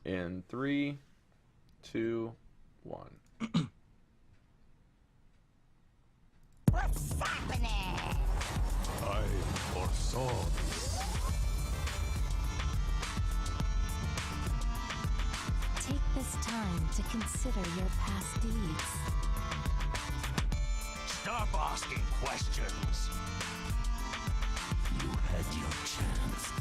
In 3, 2, 1. What's happening? Time for songs. Take this time to consider your past deeds. Stop asking questions. You had your chance.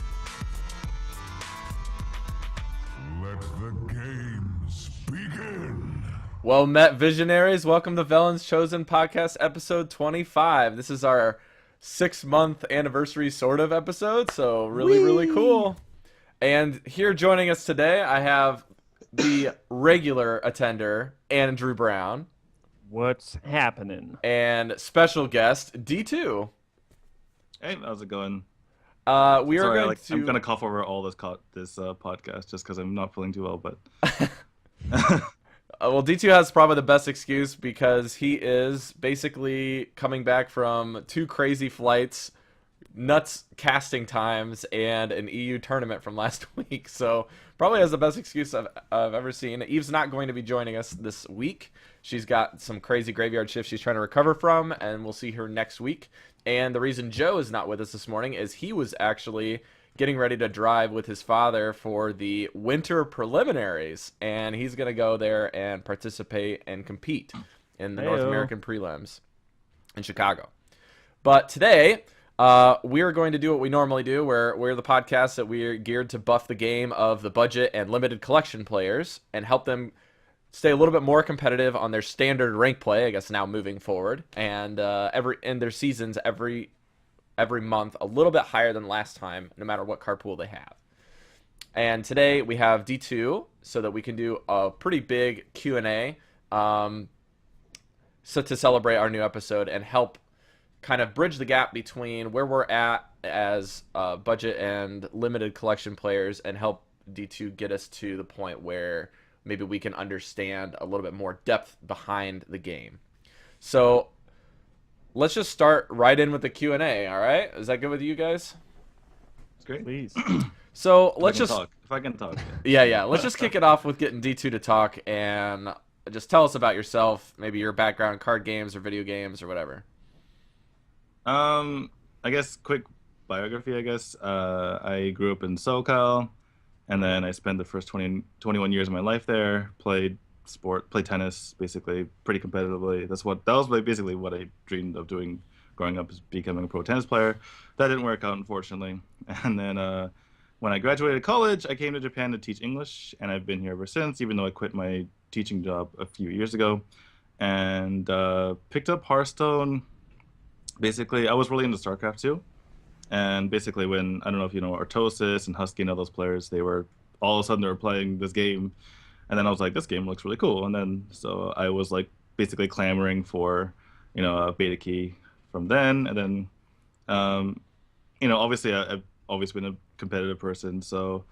Let the games begin. Well met, visionaries. Welcome to Velen's Chosen Podcast, episode 25. This is our 6-month anniversary sort of episode, so really cool. And here joining us today, I have the regular attender, Andrew Brown, What's happening? and special guest, Dtwo. Hey, how's it going? We are Sorry, going to... I'm gonna cough over all this podcast just because I'm not feeling too well. But Well, D2 has probably the best excuse because he is basically coming back from 2 crazy flights, nuts casting times, and an EU tournament from last week. So probably has the best excuse I've ever seen. Eve's not going to be joining us this week. She's got some crazy graveyard shifts she's trying to recover from, and we'll see her next week. And the reason Joe is not with us this morning is he was actually getting ready to drive with his father for the winter preliminaries, and he's going to go there and participate and compete in the North American prelims in Chicago. But today, we are going to do what we normally do, where we're the podcast that we're geared to buff the game of the budget and limited collection players and help them stay a little bit more competitive on their standard rank play, I guess now moving forward, and in their seasons every month a little bit higher than last time, no matter what card pool they have. And today we have D2 so that we can do a pretty big Q&A so to celebrate our new episode and help kind of bridge the gap between where we're at as budget and limited collection players and help D2 get us to the point where maybe we can understand a little bit more depth behind the game. So let's just start right in with the Q&A, all right? Is that good with you guys? it's great. Please. So let's just... If I can talk. Yeah. Let's just kick it off with getting D2 to talk and just tell us about yourself, maybe your background in card games or video games or whatever. I guess quick biography. I grew up in SoCal, and then I spent the first 21 years of my life there. Played tennis, basically pretty competitively. That was basically what I dreamed of doing growing up, is becoming a pro tennis player. That didn't work out, unfortunately. And then when I graduated college, I came to Japan to teach English, and I've been here ever since, even though I quit my teaching job a few years ago, and picked up Hearthstone. Basically, I was really into StarCraft too, and basically when, I don't know if you know Artosis and Husky and all those players, they were all of a sudden they were playing this game. And then I was like, this game looks really cool. And then, so I was like basically clamoring for, a beta key from then. And then, obviously I've always been a competitive person. So,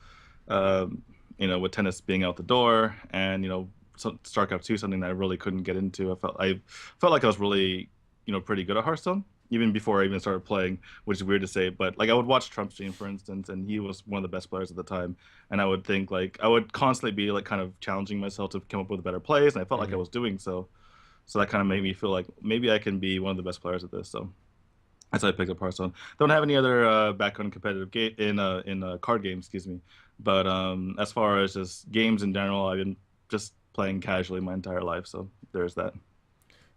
with tennis being out the door and, StarCraft 2, something that I really couldn't get into. I felt like I was really, pretty good at Hearthstone, even before I even started playing, which is weird to say, but like I would watch Trump stream, for instance, and he was one of the best players at the time, and I would think like I would constantly be like kind of challenging myself to come up with better plays, and I felt like I was doing so that kind of made me feel like maybe I can be one of the best players at this. So that's why I picked up Hearthstone. Don't have any other background in competitive in card games, excuse me, but as far as just games in general, I've been just playing casually my entire life, so there's that.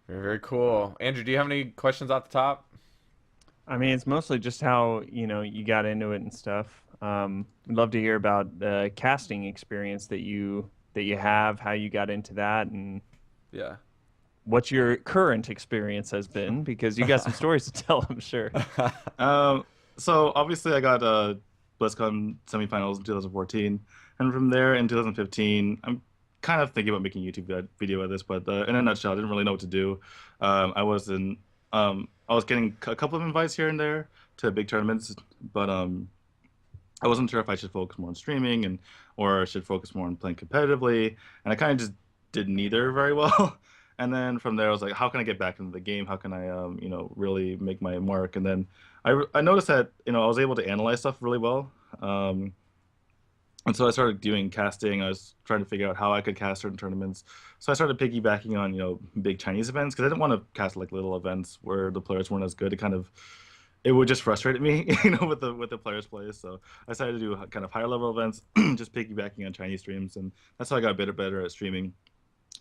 Very cool. Andrew, do you have any questions off the top? I mean, it's mostly just how, you got into it and stuff. I'd love to hear about the casting experience that you have, how you got into that, and Yeah. what your current experience has been, because you got some stories to tell, I'm sure. So obviously I got BlizzCon semifinals in 2014, and from there in 2015, I'm kind of thinking about making a YouTube video of this, but in a nutshell, I didn't really know what to do. I was getting a couple of invites here and there to big tournaments, but I wasn't sure if I should focus more on streaming or I should focus more on playing competitively, and I kind of just did neither very well. And then from there, I was like, how can I get back into the game? How can I, really make my mark? And then I noticed that, I was able to analyze stuff really well. And so I started doing casting. I was trying to figure out how I could cast certain tournaments. So I started piggybacking on, big Chinese events because I didn't want to cast like little events where the players weren't as good. It would just frustrate me, with the players' plays. So I decided to do kind of higher level events, just piggybacking on Chinese streams, and that's how I got a bit better at streaming.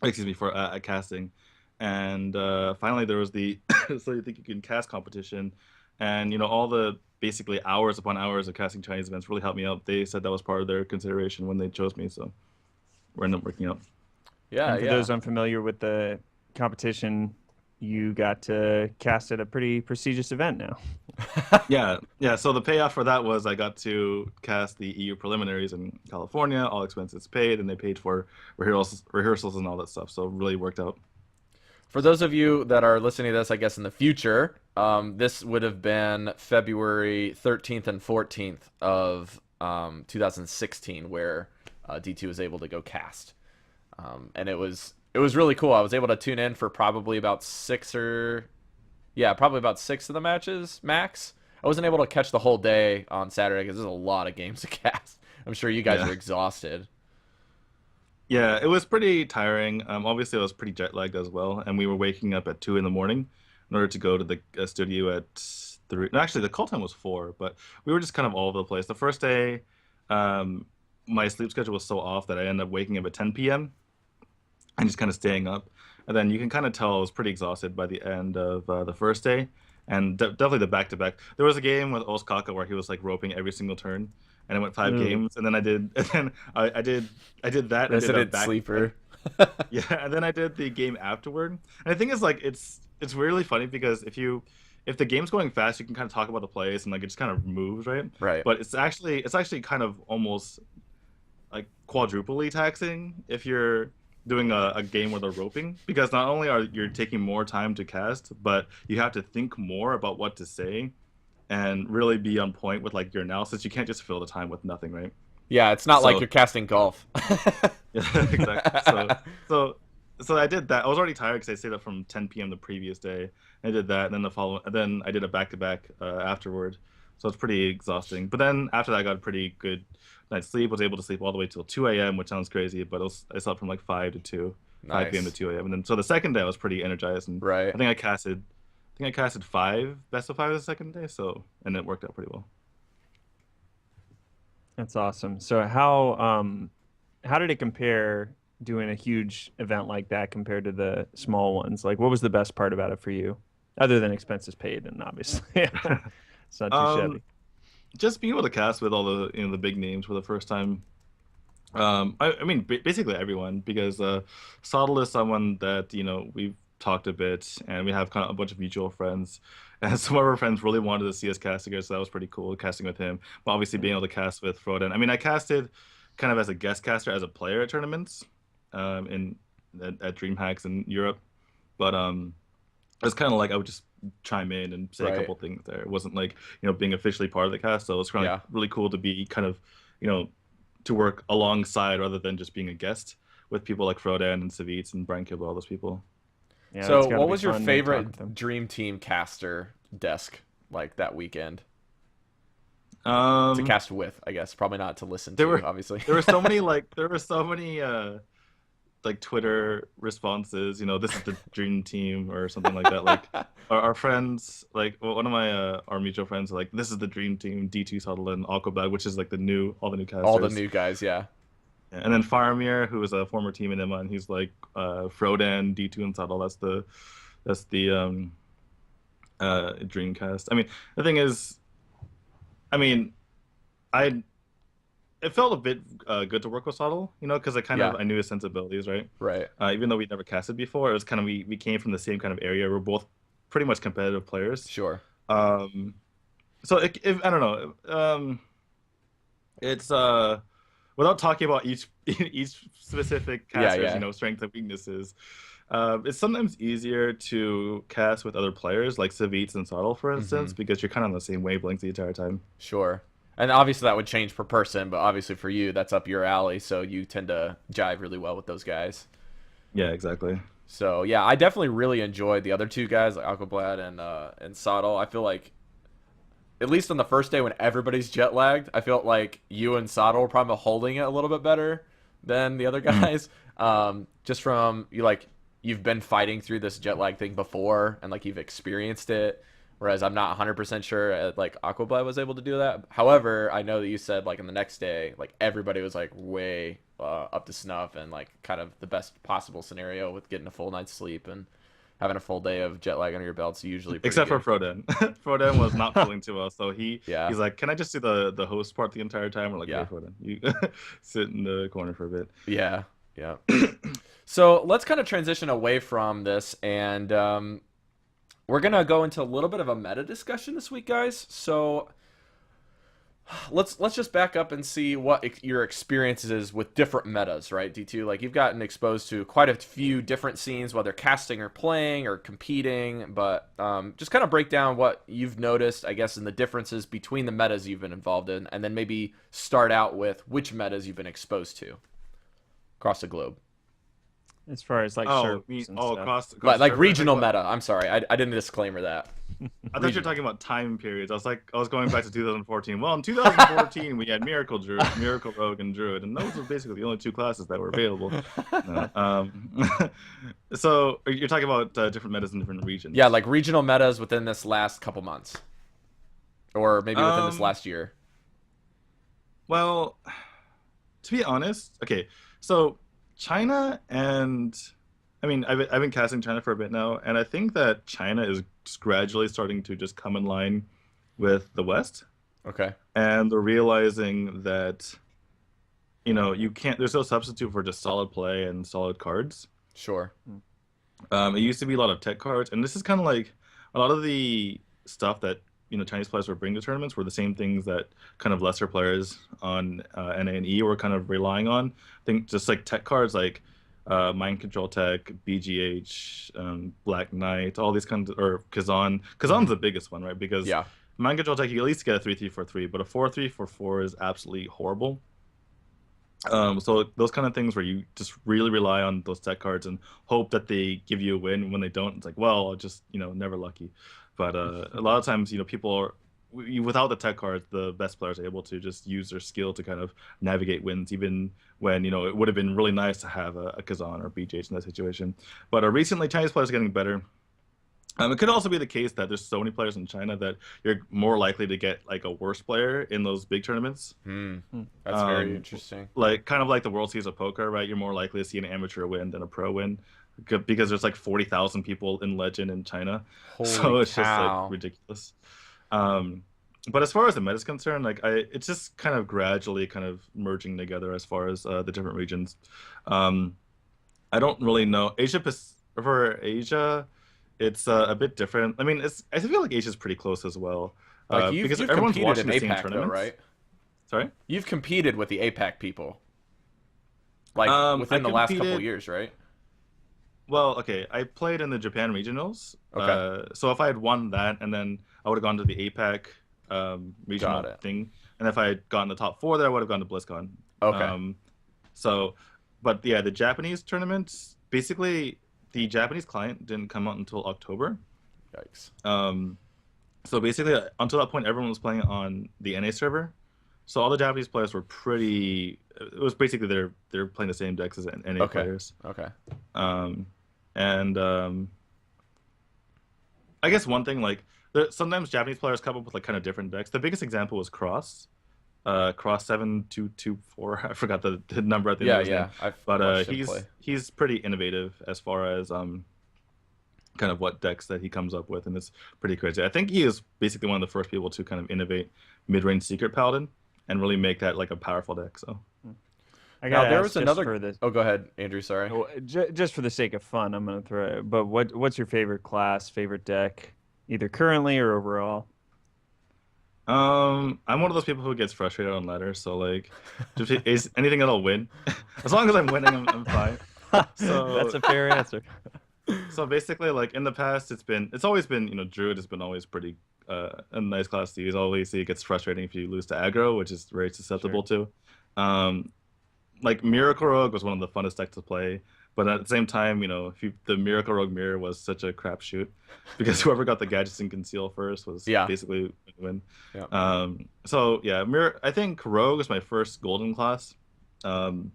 Excuse me, for at casting. And finally, there was the so you think you can cast competition, and all the basically hours upon hours of casting Chinese events really helped me out. They said that was part of their consideration when they chose me, so we ended up working out. Yeah, And for yeah. those unfamiliar with the competition, you got to cast at a pretty prestigious event now. Yeah, yeah. So the payoff for that was I got to cast the EU preliminaries in California, all expenses paid, and they paid for rehearsals and all that stuff. So it really worked out. For those of you that are listening to this, I guess in the future, this would have been February 13th and 14th of 2016, where Dtwo was able to go cast, and it was really cool. I was able to tune in for probably about probably about six of the matches max. I wasn't able to catch the whole day on Saturday because there's a lot of games to cast. I'm sure you guys Yeah. are exhausted. Yeah, it was pretty tiring. Obviously, I was pretty jet lagged as well, and we were waking up at 2 in the morning in order to go to the studio at 3. No, actually, the call time was 4, but we were just kind of all over the place. The first day, um, my sleep schedule was so off that I ended up waking up at 10 p.m. and just kind of staying up. And then you can kind of tell I was pretty exhausted by the end of the first day, and definitely the back to back. There was a game with Osaka where he was like roping every single turn, and it went 5 games, and then and then I did that. And I did a Resident back, sleeper. yeah, and then I did the game afterward. And the thing is, like, it's really funny because if the game's going fast, you can kind of talk about the plays and like it just kind of moves, right? Right. But it's actually kind of almost like quadruply taxing if you're doing a game where they're roping, because not only are you're taking more time to cast, but you have to think more about what to say and really be on point with like your analysis. You can't just fill the time with nothing, right? Yeah, it's not like So you're casting golf. yeah, exactly. So I did that. I was already tired because I stayed up from 10 p.m. the previous day. I did that, and then then I did a back to back afterward. So it's pretty exhausting. But then after that, I got a pretty good night's sleep. Was able to sleep all the way till 2 a.m., which sounds crazy, but I slept from like 5 to 2, 5 p.m. to Nice. 2 a.m. And then so the second day I was pretty energized, and Right. I think I casted 5 best of 5 the second day. So and it worked out pretty well. That's awesome. So how did it compare doing a huge event like that compared to the small ones? Like, what was the best part about it for you, other than expenses paid, and obviously it's not too Um, shabby. just being able to cast with all the the big names for the first time. I mean, basically everyone, because Sodal is someone that we've talked a bit, and we have kind of a bunch of mutual friends, and some of our friends really wanted to see us cast together, so that was pretty cool casting with him. But obviously, being able to cast with Froden, I mean, I casted kind of as a guest caster, as a player at tournaments, in at DreamHacks in Europe, but it's kind of like I would just chime in and say a Right. couple things there. It wasn't like being officially part of the cast, so it's kind of Yeah. like really cool to be kind of you know to work alongside rather than just being a guest with people like Frodan and Savitz and Brian Kibble, all those people. Yeah, So, it's gotta what be was your fun to talk with favorite them. Dream Team caster desk like that weekend to Um, cast with? I guess probably not to listen there to, were obviously. there were so many like Twitter responses. This is the dream team or something like that. Like our friends, like one of my our mutual friends, are like, this is the dream team, Dtwo, Sutherland, Aquabad, which is like all the new All the casters. new guys, yeah. And then Faramir, who is a former team in Emma, and he's like Frodan, Dtwo, and Subtle. That's the Dreamcast. I mean, the thing is, I mean, I it felt a bit good to work with Subtle, because Yeah. I knew his sensibilities, right? Right. Even though we'd never casted before, it was kind of we came from the same kind of area. We're both pretty much competitive players. Sure. Um, so I don't know. It's without talking about each specific Yeah, caster's yeah. strengths and weaknesses. It's sometimes easier to cast with other players like Savitz and Sottle, for instance, because you're kind of on the same wavelength the entire time. Sure. And obviously that would change per person, but obviously for you that's up your alley, so you tend to jive really well with those guys. Yeah, exactly. So yeah, I definitely really enjoyed the other two guys, like Aquablad and Sottle. I feel like at least on the first day when everybody's jet lagged, I felt like you and Sato were probably holding it a little bit better than the other guys. Just from you've been fighting through this jet lag thing before, and like you've experienced it. Whereas I'm not 100% sure like Aquablade was able to do that. However, I know that you said like in the next day, like everybody was like way up to snuff and like kind of the best possible scenario with getting a full night's sleep and having a full day of jet lag under your belt's usually pretty Except good. for Froden. Froden was not feeling too well, so he's Yeah. like, "Can I just do the host part the entire time?" We're like, Yeah. "Yeah, Froden, you sit in the corner for a bit." Yeah, yeah. So let's kind of transition away from this, and we're gonna go into a little bit of a meta discussion this week, guys. So let's just back up and see what your experiences is with different metas, right? D2, like you've gotten exposed to quite a few different scenes, whether casting or playing or competing, but just kind of break down what you've noticed, I guess, in the differences between the metas you've been involved in, and then maybe start out with which metas you've been exposed to across the globe. As far as like servers and stuff. across Like servers, regional what? meta. I'm sorry, I didn't disclaimer that. I thought you were talking about time periods. I was going back to 2014. Well, in 2014 we had Miracle Druid, Miracle Rogue, and Druid, and those were basically the only two classes that were available. No, so you're talking about different metas in different regions. Yeah, like regional metas within this last couple months, or maybe within this last year. Well, to be honest, okay, so China and I mean, I've been casting China for a bit now, and I think that China is just gradually starting to just come in line with the West, Okay. and they're realizing that, you know, you can't. There's no substitute for just solid play and solid cards. Sure. It used to be a lot of tech cards, and this is kind of like a lot of the stuff that Chinese players were bringing to tournaments were the same things that kind of lesser players on NA and E were kind of relying on. I think just like tech cards like Mind Control Tech, BGH, Black Knight, all these kinds of, or Kazan. Kazan's the biggest one, right? Because Yeah. Mind Control Tech, you at least get a 3-3 for 3, but a 4-3 for 4 is absolutely horrible. So those kind of things where you just really rely on those tech cards and hope that they give you a win. When they don't, it's like, well, just never lucky. But a lot of times, people are without the tech cards, the best players are able to just use their skill to kind of navigate wins, even when it would have been really nice to have a Kazan or BJH in that situation. But recently, Chinese players are getting better. It could also be the case that there's so many players in China that you're more likely to get like a worse player in those big tournaments. That's very interesting. Like kind of like the World Series of Poker, right? You're more likely to see an amateur win than a pro win because there's like 40,000 people in Legend in China. So Holy it's just cow. like ridiculous. But as far as the meta is concerned, like it's just kind of gradually kind of merging together as far as the different regions. I don't really know for Asia. It's a bit different. I mean, I feel like Asia's pretty close as well. Like because you've everyone's competed watching in the same APAC, though, tournaments. right? Sorry? You've competed with the APAC people, like within I the last couple competed- of years, right? Well, okay, I played in the Japan regionals. Okay. So if I had won that, and then I would have gone to the APAC regional Got it. thing, and if I had gotten the top 4 there, I would have gone to BlizzCon. Okay. But yeah, the Japanese tournaments, basically, the Japanese client didn't come out until October. Yikes. So basically, until that point, everyone was playing on the NA server. So all the Japanese players were pretty. It was basically they're playing the same decks as NA Okay. players. Okay. I guess one thing sometimes Japanese players come up with like kind of different decks. The biggest example was Cross. Cross 7224. I forgot the number at the end Yeah, of his yeah. name. I've But watched him play. he's pretty innovative as far as kind of what decks that he comes up with, and it's pretty crazy. I think he is basically one of the first people to kind of innovate mid-range Secret Paladin and really make that like a powerful deck. So I Now got there was another. for the, Oh, go ahead, Andrew. Sorry. just for the sake of fun, I'm gonna throw it. But what's your favorite class, favorite deck, either currently or overall? I'm one of those people who gets frustrated on ladders. So like, just is anything that'll win, as long as I'm winning, I'm fine. So That's a fair answer. So basically, like in the past, it's always been Druid has been always pretty a nice class to use. Obviously, it gets frustrating if you lose to aggro, which is very susceptible to. Like Miracle Rogue was one of the funnest decks to play, But at the same time, the Miracle Rogue Mirror was such a crapshoot because whoever got the gadgets and conceal first was Yeah. basically win. Yeah. So yeah, Mirror. I think Rogue was my first golden class, and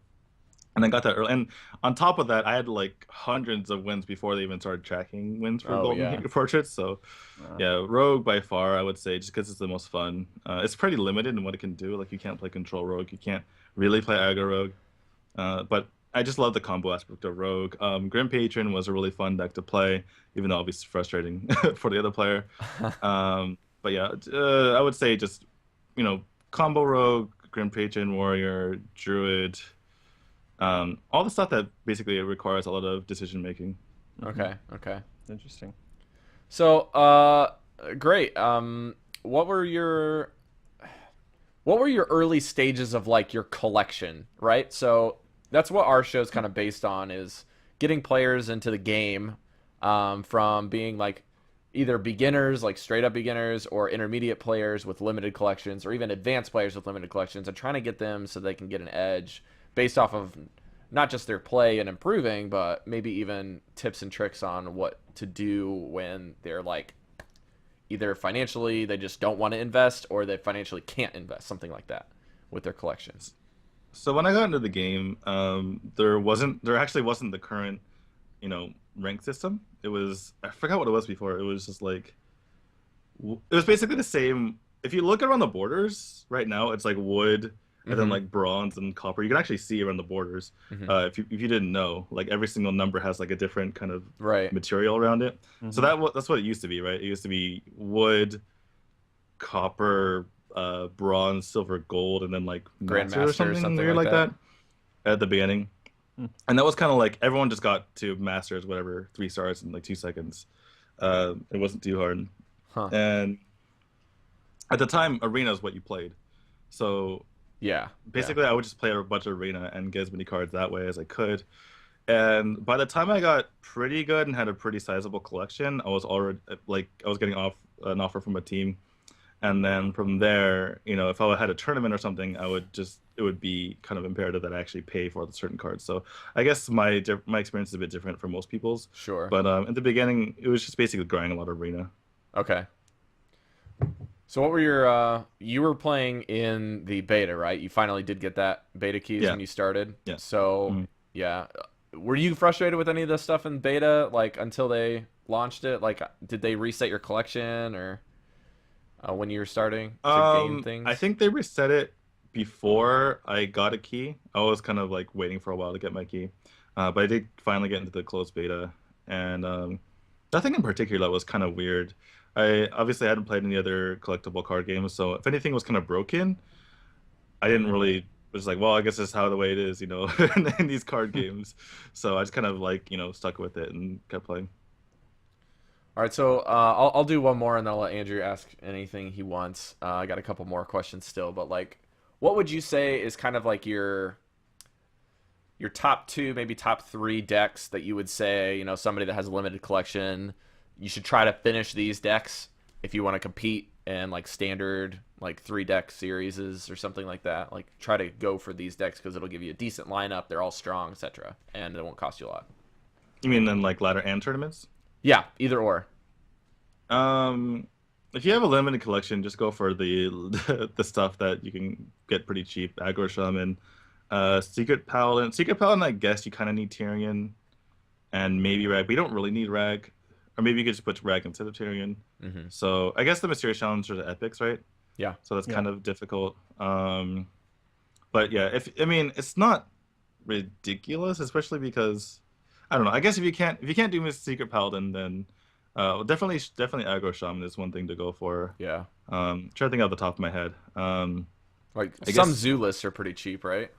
I got that early. And on top of that, I had like hundreds of wins before they even started tracking wins for Oh, golden yeah. portraits. So Wow. yeah, Rogue by far, I would say, just because it's the most fun. It's pretty limited in what it can do. Like you can't play Control Rogue, you can't really play Aggro Rogue. But I just love the combo aspect of Rogue. Grim Patron was a really fun deck to play, even though obviously frustrating for the other player. But yeah, I would say just, combo Rogue, Grim Patron, Warrior, Druid, all the stuff that basically requires a lot of decision making. Okay. Okay. Interesting. So, great. What were your early stages of like your collection, right? So that's what our show's kind of based on, is getting players into the game, from being like either beginners, like straight up beginners, or intermediate players with limited collections, or even advanced players with limited collections, and trying to get them so they can get an edge based off of not just their play and improving, but maybe even tips and tricks on what to do when they're like either financially they just don't want to invest, or they financially can't invest, something like that with their collections. So when I got into the game, there actually wasn't the current, rank system. It was, I forgot what it was before. It was just like, it was basically the same. If you look around the borders right now, it's like wood and then like bronze and copper. You can actually see around the borders. If you didn't know, like every single number has like a different kind of Right. material around it. So that's what it used to be, right? It used to be wood, copper, bronze, silver, gold, and then like Grandmaster master or something weird like like that at the beginning. And that was kind of like everyone just got to masters, whatever, 3 stars in like 2 seconds. It wasn't too hard. Huh. And at the time, arena is what you played. So Yeah. basically, I would just play a bunch of arena and get as many cards that way as I could. And by the time I got pretty good and had a pretty sizable collection, I was already like I was getting an offer from a team. And then from there, if I had a tournament or something, it would be kind of imperative that I actually pay for the certain cards. So I guess my experience is a bit different from most people's. Sure. But in the beginning, it was just basically grinding a lot of arena. Okay. So what were your you were playing in the beta, right? You finally did get that beta keys Yeah. when you started. Yeah. So yeah. Were you frustrated with any of the stuff in beta, like until they launched it? Like, did they reset your collection, or when you were starting to gain things? I think they reset it before I got a key. I was kind of like waiting for a while to get my key, but I did finally get into the closed beta, and nothing in particular was kind of weird. I obviously hadn't played any other collectible card games, so if anything was kind of broken, I didn't really was like, well, I guess that's how the way it is, in these card games. So I just kind of like stuck with it and kept playing. All right, so I'll do one more, and then I'll let Andrew ask anything he wants. I got a couple more questions still, but like, what would you say is kind of like your top 2, maybe top 3 decks that you would say, somebody that has a limited collection, you should try to finish these decks if you want to compete in like standard like 3 deck series or something like that. Like, try to go for these decks because it'll give you a decent lineup. They're all strong, etc., and it won't cost you a lot. You mean in like ladder and tournaments? Yeah, either or. If you have a limited collection, just go for the stuff that you can get pretty cheap. Aggro Shaman, Secret Paladin. Secret Paladin, I guess you kind of need Tyrion, and maybe Rag. But you don't really need Rag, or maybe you could just put Rag instead of Tyrion. So I guess the Mysterious Challenge are the epics, right? Yeah. So that's kind of difficult. But yeah, it's not ridiculous, especially because I don't know. I guess if you can't do Secret Paladin, then definitely Aggro Shaman is one thing to go for. Yeah. Trying to think off the top of my head. Like I some guess- zoo lists are pretty cheap, right?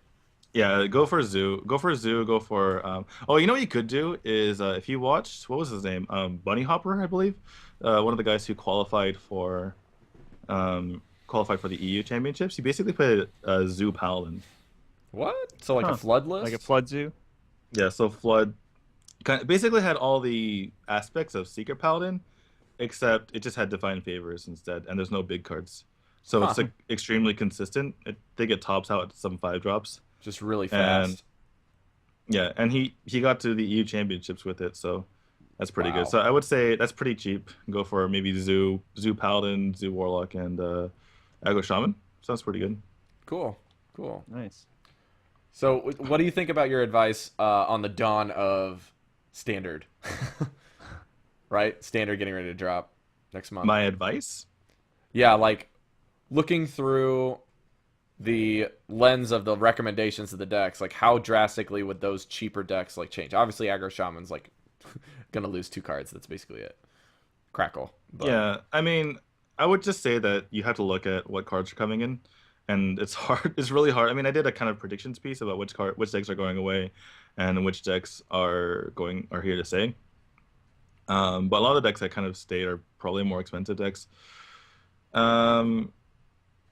Yeah, go for Zoo. Go for Zoo. Go for. Oh, you know what you could do is if you watched, what was his name? Bunny Hopper, I believe. One of the guys who qualified for the EU championships. He basically played Zoo Paladin. What? So like a flood list? Like a flood zoo? Yeah, so Flood basically had all the aspects of Secret Paladin, except it just had Divine Favors instead, and there's no big cards. So it's like extremely consistent. I think it tops out at some 5 drops. Just really fast. Yeah, and he got to the EU championships with it, so that's pretty good. Wow. So I would say that's pretty cheap. Go for maybe Zoo Paladin, Zoo Warlock, and Aggro Shaman. Sounds pretty good. Cool. Cool. Nice. So, what do you think about your advice on the dawn of standard? Right? Standard getting ready to drop next month. My advice? Yeah, like looking through the lens of the recommendations of the decks, like how drastically would those cheaper decks like change? Obviously, Aggro Shaman's like gonna lose 2 cards. That's basically it. Crackle. But Yeah, I mean, I would just say that you have to look at what cards are coming in, and it's hard. It's really hard. I mean, I did a kind of predictions piece about which decks are going away, and which decks are here to stay. But a lot of the decks that kind of stayed are probably more expensive decks. Um,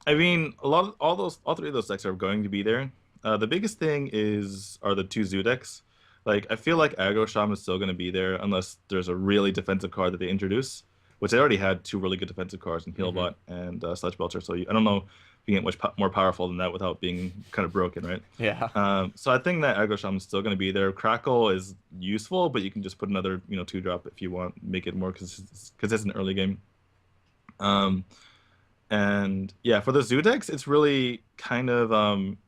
I mean, all three of those decks are going to be there. The biggest thing are the two zoo decks. Like, I feel like Aggro Shaman is still going to be there unless there's a really defensive card that they introduce, which they already had two really good defensive cards in Healbot and Sledge Belcher. So I don't know if you can get much more powerful than that without being kind of broken, right? yeah. So I think that Aggro Shaman is still going to be there. Crackle is useful, but you can just put another 2-drop if you want, make it more because it's an early game. And yeah, for the zoo decks, it's really kind of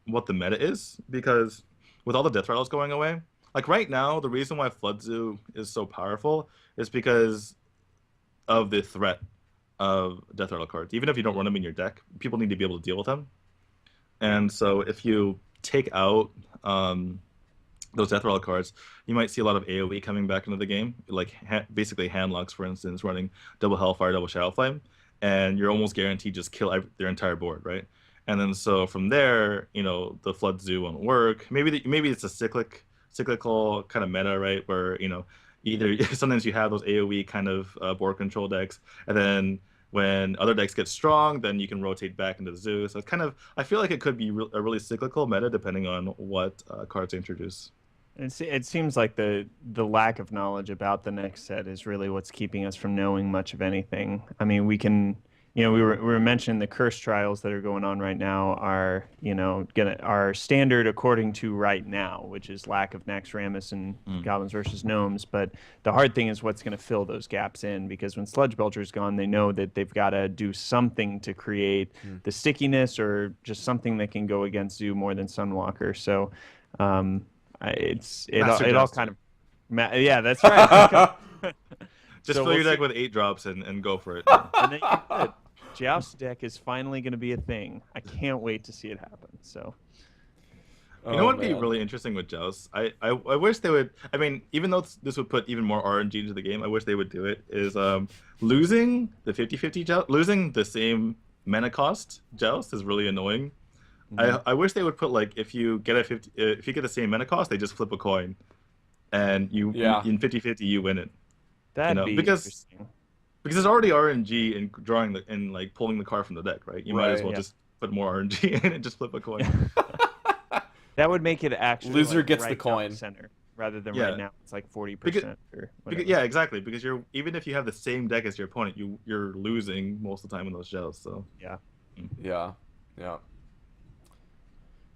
what the meta is, because with all the death rattles going away, like right now, the reason why Flood Zoo is so powerful is because of the threat of death rattle cards. Even if you don't run them in your deck, people need to be able to deal with them. And so if you take out those death rattle cards, you might see a lot of AoE coming back into the game, like basically handlocks, for instance, running double Hellfire, double Shadow Flame, and you're almost guaranteed just kill their entire board, right? And then so from there, the Flood Zoo won't work. Maybe it's a cyclical kind of meta, right? Where either sometimes you have those AoE kind of board control decks, and then when other decks get strong, then you can rotate back into the zoo. So it's kind of, I feel like it could be a really cyclical meta depending on what cards they introduce. It seems like the lack of knowledge about the next set is really what's keeping us from knowing much of anything. I mean, we can, we were mentioning the curse trials that are going on right now are, are standard according to right now, which is lack of Naxxramas and Goblins versus Gnomes. But the hard thing is what's going to fill those gaps in, because when Sludge Belcher's gone, they know that they've got to do something to create the stickiness or just something that can go against Zoo more than Sunwalker. So, it all kind of yeah, that's right. Just So fill your we'll deck with 8-drops and go for it. and then Joust deck is finally going to be a thing. I can't wait to see it happen. So You know what would be really interesting with Joust? I wish they would. I mean, even though this would put even more RNG into the game, I wish they would do it. Is losing the 50-50 Joust, losing the same mana cost Joust is really annoying. I wish they would put, like, if you get if you get the same mana cost, they just flip a coin, and in 50-50 you win it. that'd be because interesting. there's already RNG in drawing like pulling the card from the deck, right? You might as Right, well yeah. just put more RNG in and just flip a coin. That would make it actually Loser like gets the right down coin. center rather than Yeah. right now it's like 40% or whatever. Yeah, exactly. Because even if you have the same deck as your opponent, you're losing most of the time in those shells. So Yeah. Yeah.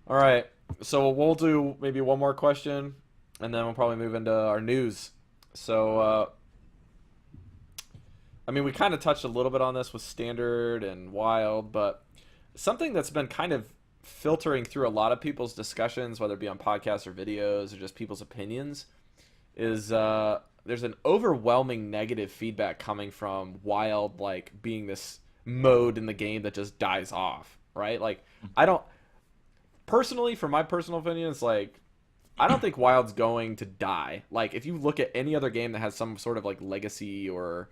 All right. So we'll do maybe one more question, and then we'll probably move into our news. So, I mean, we kind of touched a little bit on this with Standard and Wild, but something that's been kind of filtering through a lot of people's discussions, whether it be on podcasts or videos or just people's opinions, is there's an overwhelming negative feedback coming from Wild, like being this mode in the game that just dies off, right? Like, I don't personally, for my personal opinion, it's like I don't think Wild's going to die. Like, if you look at any other game that has some sort of like legacy or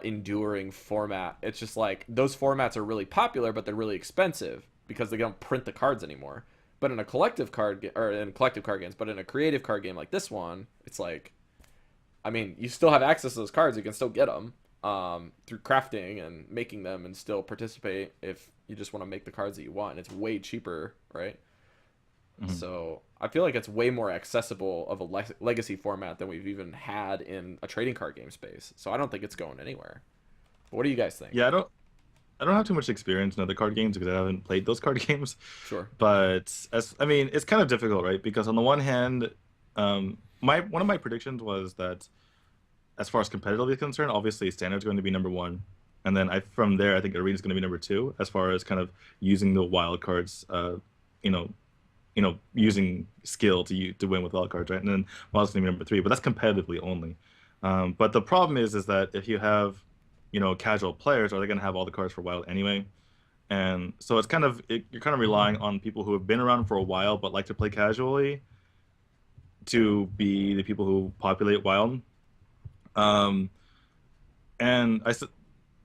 enduring format, it's just like those formats are really popular, but they're really expensive because they don't print the cards anymore. But in a collective card games, but in a creative card game like this one, it's like, I mean, you still have access to those cards. You can still get them through crafting and making them, and still participate if you just want to make the cards that you want. And it's way cheaper, right? Mm-hmm. So I feel like it's way more accessible of a legacy format than we've even had in a trading card game space. So I don't think it's going anywhere. What do you guys think? yeah, I don't have too much experience in other card games because I haven't played those card games. Sure. But I mean, it's kind of difficult, right? Because on the one hand, One of my predictions was that as far as competitively concerned, obviously standard's going to be number one, and then from there I think arena's going to be number two as far as kind of using the wild cards. You know, using skill to win with wild cards, right? And then wild's going to be number three, but that's competitively only. But the problem is that if you have, casual players, are they going to have all the cards for wild anyway? And so it's you're kind of relying on people who have been around for a while but like to play casually to be the people who populate wild. And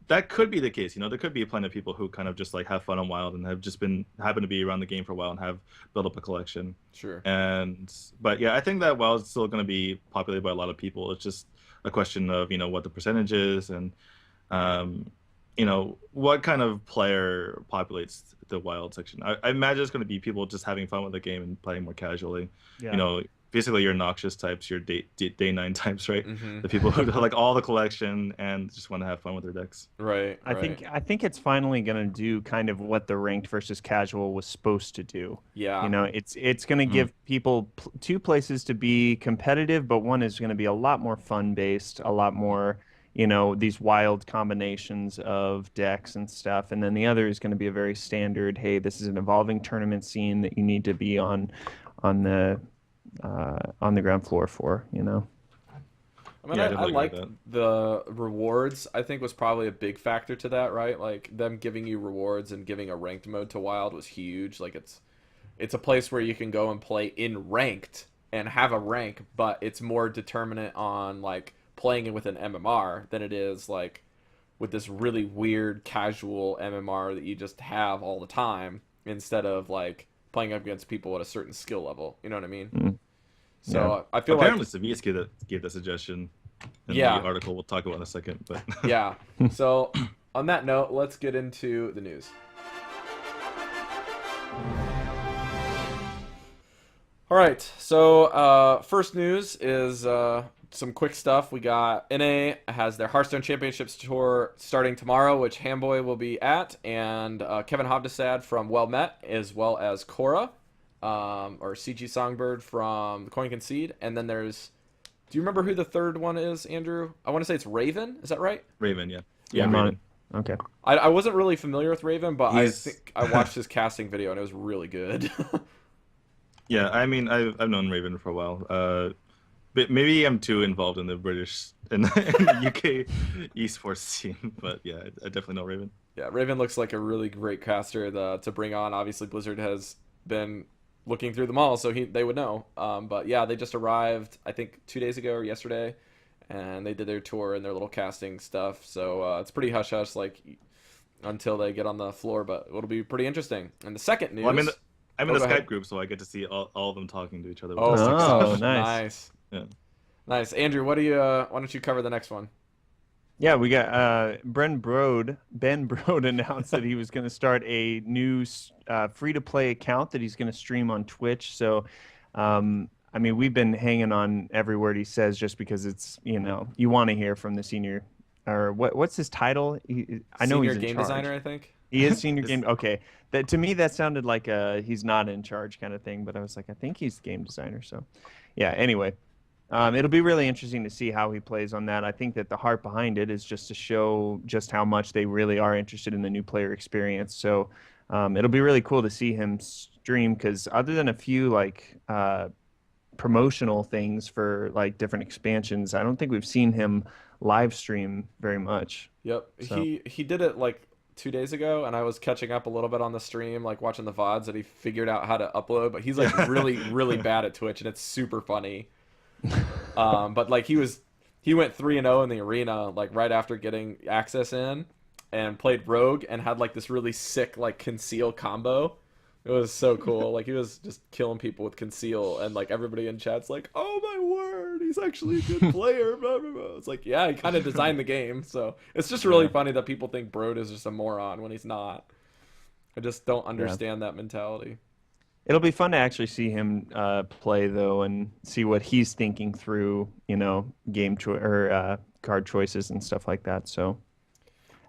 that could be the case. There could be plenty of people who kind of just like have fun on wild and have just happen to be around the game for a while and have built up a collection. Sure. But yeah, I think that wild is still going to be populated by a lot of people. It's just a question of what the percentage is and what kind of player populates the wild section. I imagine it's going to be people just having fun with the game and playing more casually. Yeah. Basically your noxious types, your day 9 types, right? Mm-hmm. The people who like all the collection and just want to have fun with their decks. Right. I think it's finally going to do kind of what the ranked versus casual was supposed to do. Yeah. It's going to give people two places to be competitive, but one is going to be a lot more fun based, a lot more, these wild combinations of decks and stuff. And then the other is going to be a very standard, hey, this is an evolving tournament scene that you need to be on the ground floor for. I mean, I like the rewards. I think was probably a big factor to that, right? Like them giving you rewards and giving a ranked mode to wild was huge. Like it's a place where you can go and play in ranked and have a rank, but it's more determinant on like playing it with an MMR than it is like with this really weird casual MMR that you just have all the time instead of like playing up against people at a certain skill level. You know what I mean? Mm. So I feel apparently like Savias gave that suggestion in the article we'll talk about in a second. But yeah. So on that note, let's get into the news. All right. So first news is some quick stuff. We got NA has their Hearthstone Championships tour starting tomorrow, which Hamboy will be at, and Kevin Hovdesad from Well Met, as well as Cora. Or CG Songbird from the Coin Concede, and then there's. Do you remember who the third one is, Andrew? I want to say it's Raven. Is that right? Raven, yeah. Yeah, Raven. Okay. I wasn't really familiar with Raven, but I He's- think I watched his casting video and it was really good. Yeah, I mean, I've known Raven for a while. But maybe I'm too involved in the the UK esports scene, but yeah, I definitely know Raven. Yeah, Raven looks like a really great caster to bring on. Obviously, Blizzard has been looking through them all, so they would know. But yeah, they just arrived, I think, 2 days ago or yesterday, and they did their tour and their little casting stuff. So it's pretty hush hush, like until they get on the floor. But it'll be pretty interesting. And the second news, Well, I'm in the go Skype ahead. group, so I get to see all of them talking to each other. Oh, Oh, nice, nice. Yeah. nice. Andrew, what do you? Why don't you cover the next one? Yeah, we got Ben Brode announced that he was going to start a new free-to-play account that he's going to stream on Twitch. So, I mean, we've been hanging on every word he says just because it's, you want to hear from the senior, or what's his title? I know Senior he's in game charge. designer, I think. He is senior game. Okay, to me that sounded like he's not in charge kind of thing, but I was like, I think he's game designer. So, yeah. Anyway. It'll be really interesting to see how he plays on that. I think that the heart behind it is just to show just how much they really are interested in the new player experience. So it'll be really cool to see him stream because other than a few like promotional things for like different expansions, I don't think we've seen him live stream very much. Yep, So- he did it like 2 days ago, and I was catching up a little bit on the stream, like watching the VODs that he figured out how to upload. But he's like really, really bad at Twitch, and it's super funny. But like he went 3-0 in the arena, like right after getting access in, and played Rogue and had like this really sick like conceal combo. It was so cool. Like he was just killing people with conceal, and like everybody in chat's like, "Oh my word, he's actually a good player." Blah, blah, blah. It's like, yeah, he kind of designed the game, so it's just really funny that people think Brode is just a moron when he's not. I just don't understand that mentality. It'll be fun to actually see him play though, and see what he's thinking through, game or card choices and stuff like that. So,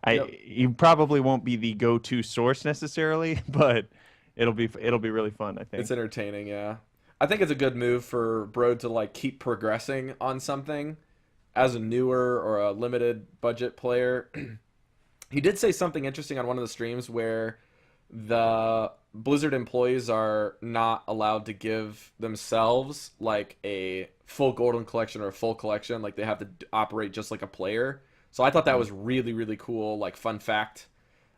he probably won't be the go-to source necessarily, but it'll be really fun. I think It's entertaining, yeah. I think it's a good move for Bro to like keep progressing on something as a newer or a limited budget player. He did say something interesting on one of the streams where the Blizzard employees are not allowed to give themselves like a full golden collection or a full collection. Like they have to operate just like a player. So I thought that was really, really cool, like fun fact,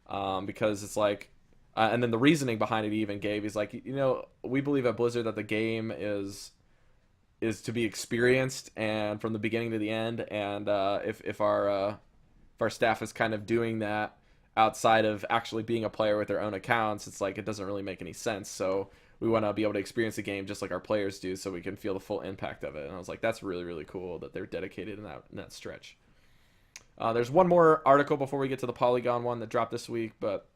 because it's like, and then the reasoning behind it he even gave. He's like, we believe at Blizzard that the game is to be experienced and from the beginning to the end. And if our staff is kind of doing that outside of actually being a player with their own accounts, it's like it doesn't really make any sense. So we want to be able to experience the game just like our players do, so we can feel the full impact of it. And I was like, that's really, really cool that they're dedicated in that stretch. There's one more article before we get to the Polygon one that dropped this week, but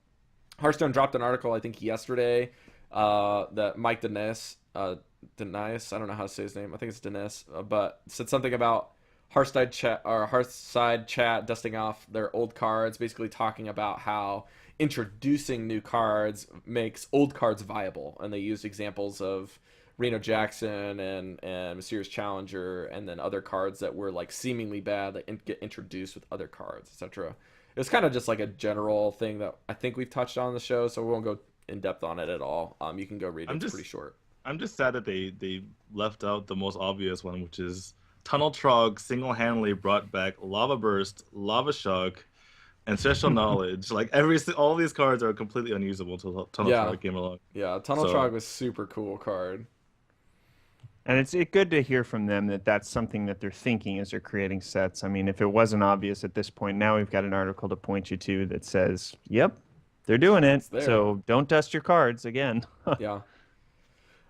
Hearthstone dropped an article I think yesterday that Mike Denice, I don't know how to say his name. I think it's Denice, but said something about Hearthside chat dusting off their old cards, basically talking about how introducing new cards makes old cards viable, and they used examples of Reno Jackson and Mysterious Challenger, and then other cards that were like seemingly bad that get introduced with other cards, etc. It was kind of just like a general thing that I think we've touched on the show, so we won't go in depth on it at all. You can go read it. It's pretty short. I'm just sad that they left out the most obvious one, which is Tunnel Trog single-handedly brought back Lava Burst, Lava Shock, Ancestral Knowledge. Like all these cards are completely unusable until Tunnel Trog came along. Yeah, Tunnel Trog was super cool card. And it's good to hear from them that that's something that they're thinking as they're creating sets. I mean, if it wasn't obvious at this point, now we've got an article to point you to that says, yep, they're doing it. So don't dust your cards again. Yeah.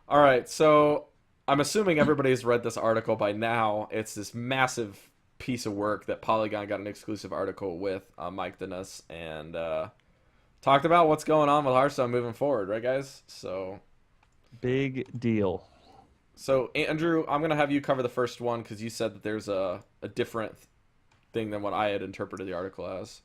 All right, so I'm assuming everybody's read this article by now. It's this massive piece of work that Polygon got an exclusive article with Mike Denice and talked about what's going on with Hearthstone moving forward, right, guys? So big deal. So, Andrew, I'm going to have you cover the first one because you said that there's a different thing than what I had interpreted the article as.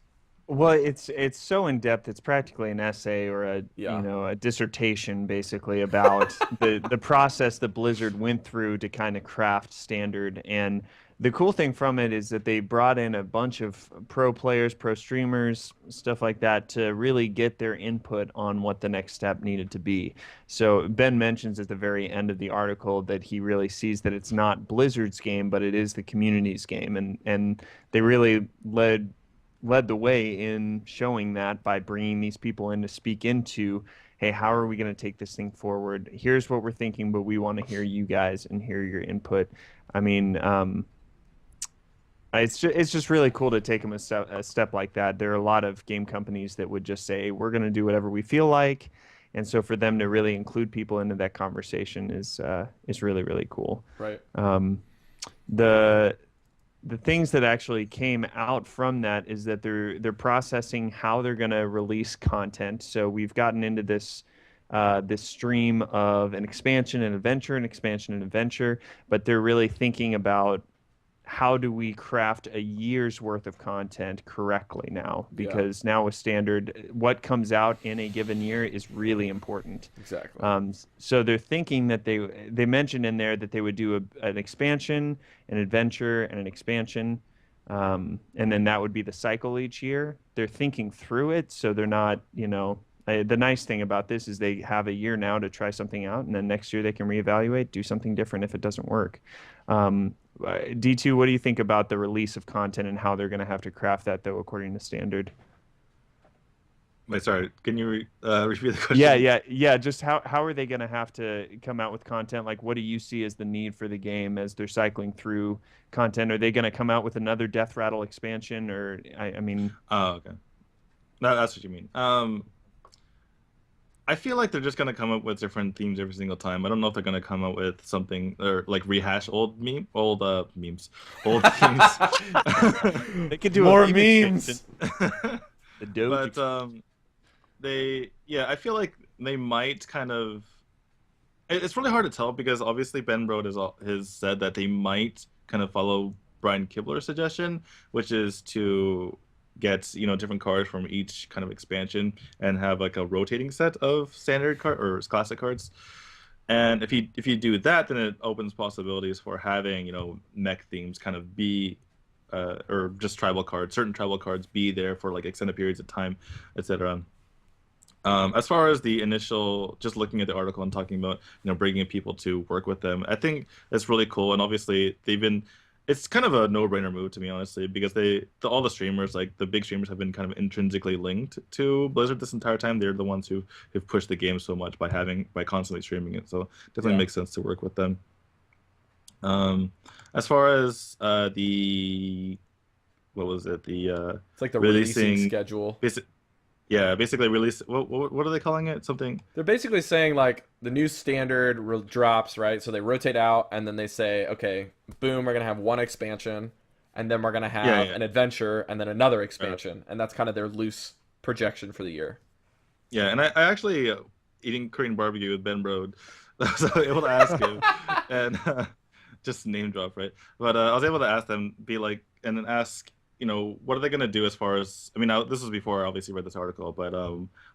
Well, it's so in depth. It's practically an essay or a dissertation, basically, about the process that Blizzard went through to kind of craft Standard. And the cool thing from it is that they brought in a bunch of pro players, pro streamers, stuff like that, to really get their input on what the next step needed to be. So Ben mentions at the very end of the article that he really sees that it's not Blizzard's game, but it is the community's game, and they really led the way in showing that by bringing these people in to speak into, hey, how are we going to take this thing forward? Here's what we're thinking, but we want to hear you guys and hear your input. I mean, it's just really cool to take them a step like that. There are a lot of game companies that would just say, we're going to do whatever we feel like. And so for them to really include people into that conversation is really, really cool. Right. The things that actually came out from that is that they're processing how they're going to release content. So we've gotten into this stream of an expansion and adventure, but they're really thinking about how do we craft a year's worth of content correctly now? Because now with Standard, what comes out in a given year is really important. Exactly. So they're thinking that they mentioned in there that they would do an expansion, an adventure, and an expansion, and then that would be the cycle each year. They're thinking through it, so they're not, the nice thing about this is they have a year now to try something out, and then next year they can reevaluate, do something different if it doesn't work. Dtwo, what do you think about the release of content and how they're going to have to craft that, though, according to Standard? Wait, sorry. Can you repeat the question? Yeah. Just how are they going to have to come out with content? Like, what do you see as the need for the game as they're cycling through content? Are they going to come out with another Death Rattle expansion, or I mean? Oh, okay. No, that's what you mean. I feel like they're just gonna come up with different themes every single time. I don't know if they're gonna come up with something or like rehash old memes, old themes. They could do more memes. The Doge. But I feel like they might kind of. It's really hard to tell because obviously Ben Brode has said that they might kind of follow Brian Kibler's suggestion, which is to get different cards from each kind of expansion and have like a rotating set of standard card or classic cards. And if you do that, then it opens possibilities for having, mech themes kind of be, or just tribal cards, certain tribal cards be there for like extended periods of time, etc. As far as the initial, just looking at the article and talking about, bringing people to work with them, I think that's really cool. And obviously, it's kind of a no-brainer move to me, honestly, because all the streamers, like the big streamers, have been kind of intrinsically linked to Blizzard this entire time. They're the ones who've pushed the game so much by constantly streaming it. So definitely makes sense to work with them. As far as what was it? It's like the releasing releasing schedule. Yeah, basically release. What are they calling it? Something. They're basically saying like the new standard drops, right? So they rotate out, and then they say, okay, boom, we're gonna have one expansion, and then we're gonna have an adventure, and then another expansion, and that's kind of their loose projection for the year. Yeah, and I actually eating Korean barbecue with Ben Brode, so I was able to ask him, and just name drop, right? But I was able to ask them, be like, and then ask, what are they going to do as far as, I mean, this was before I obviously read this article, but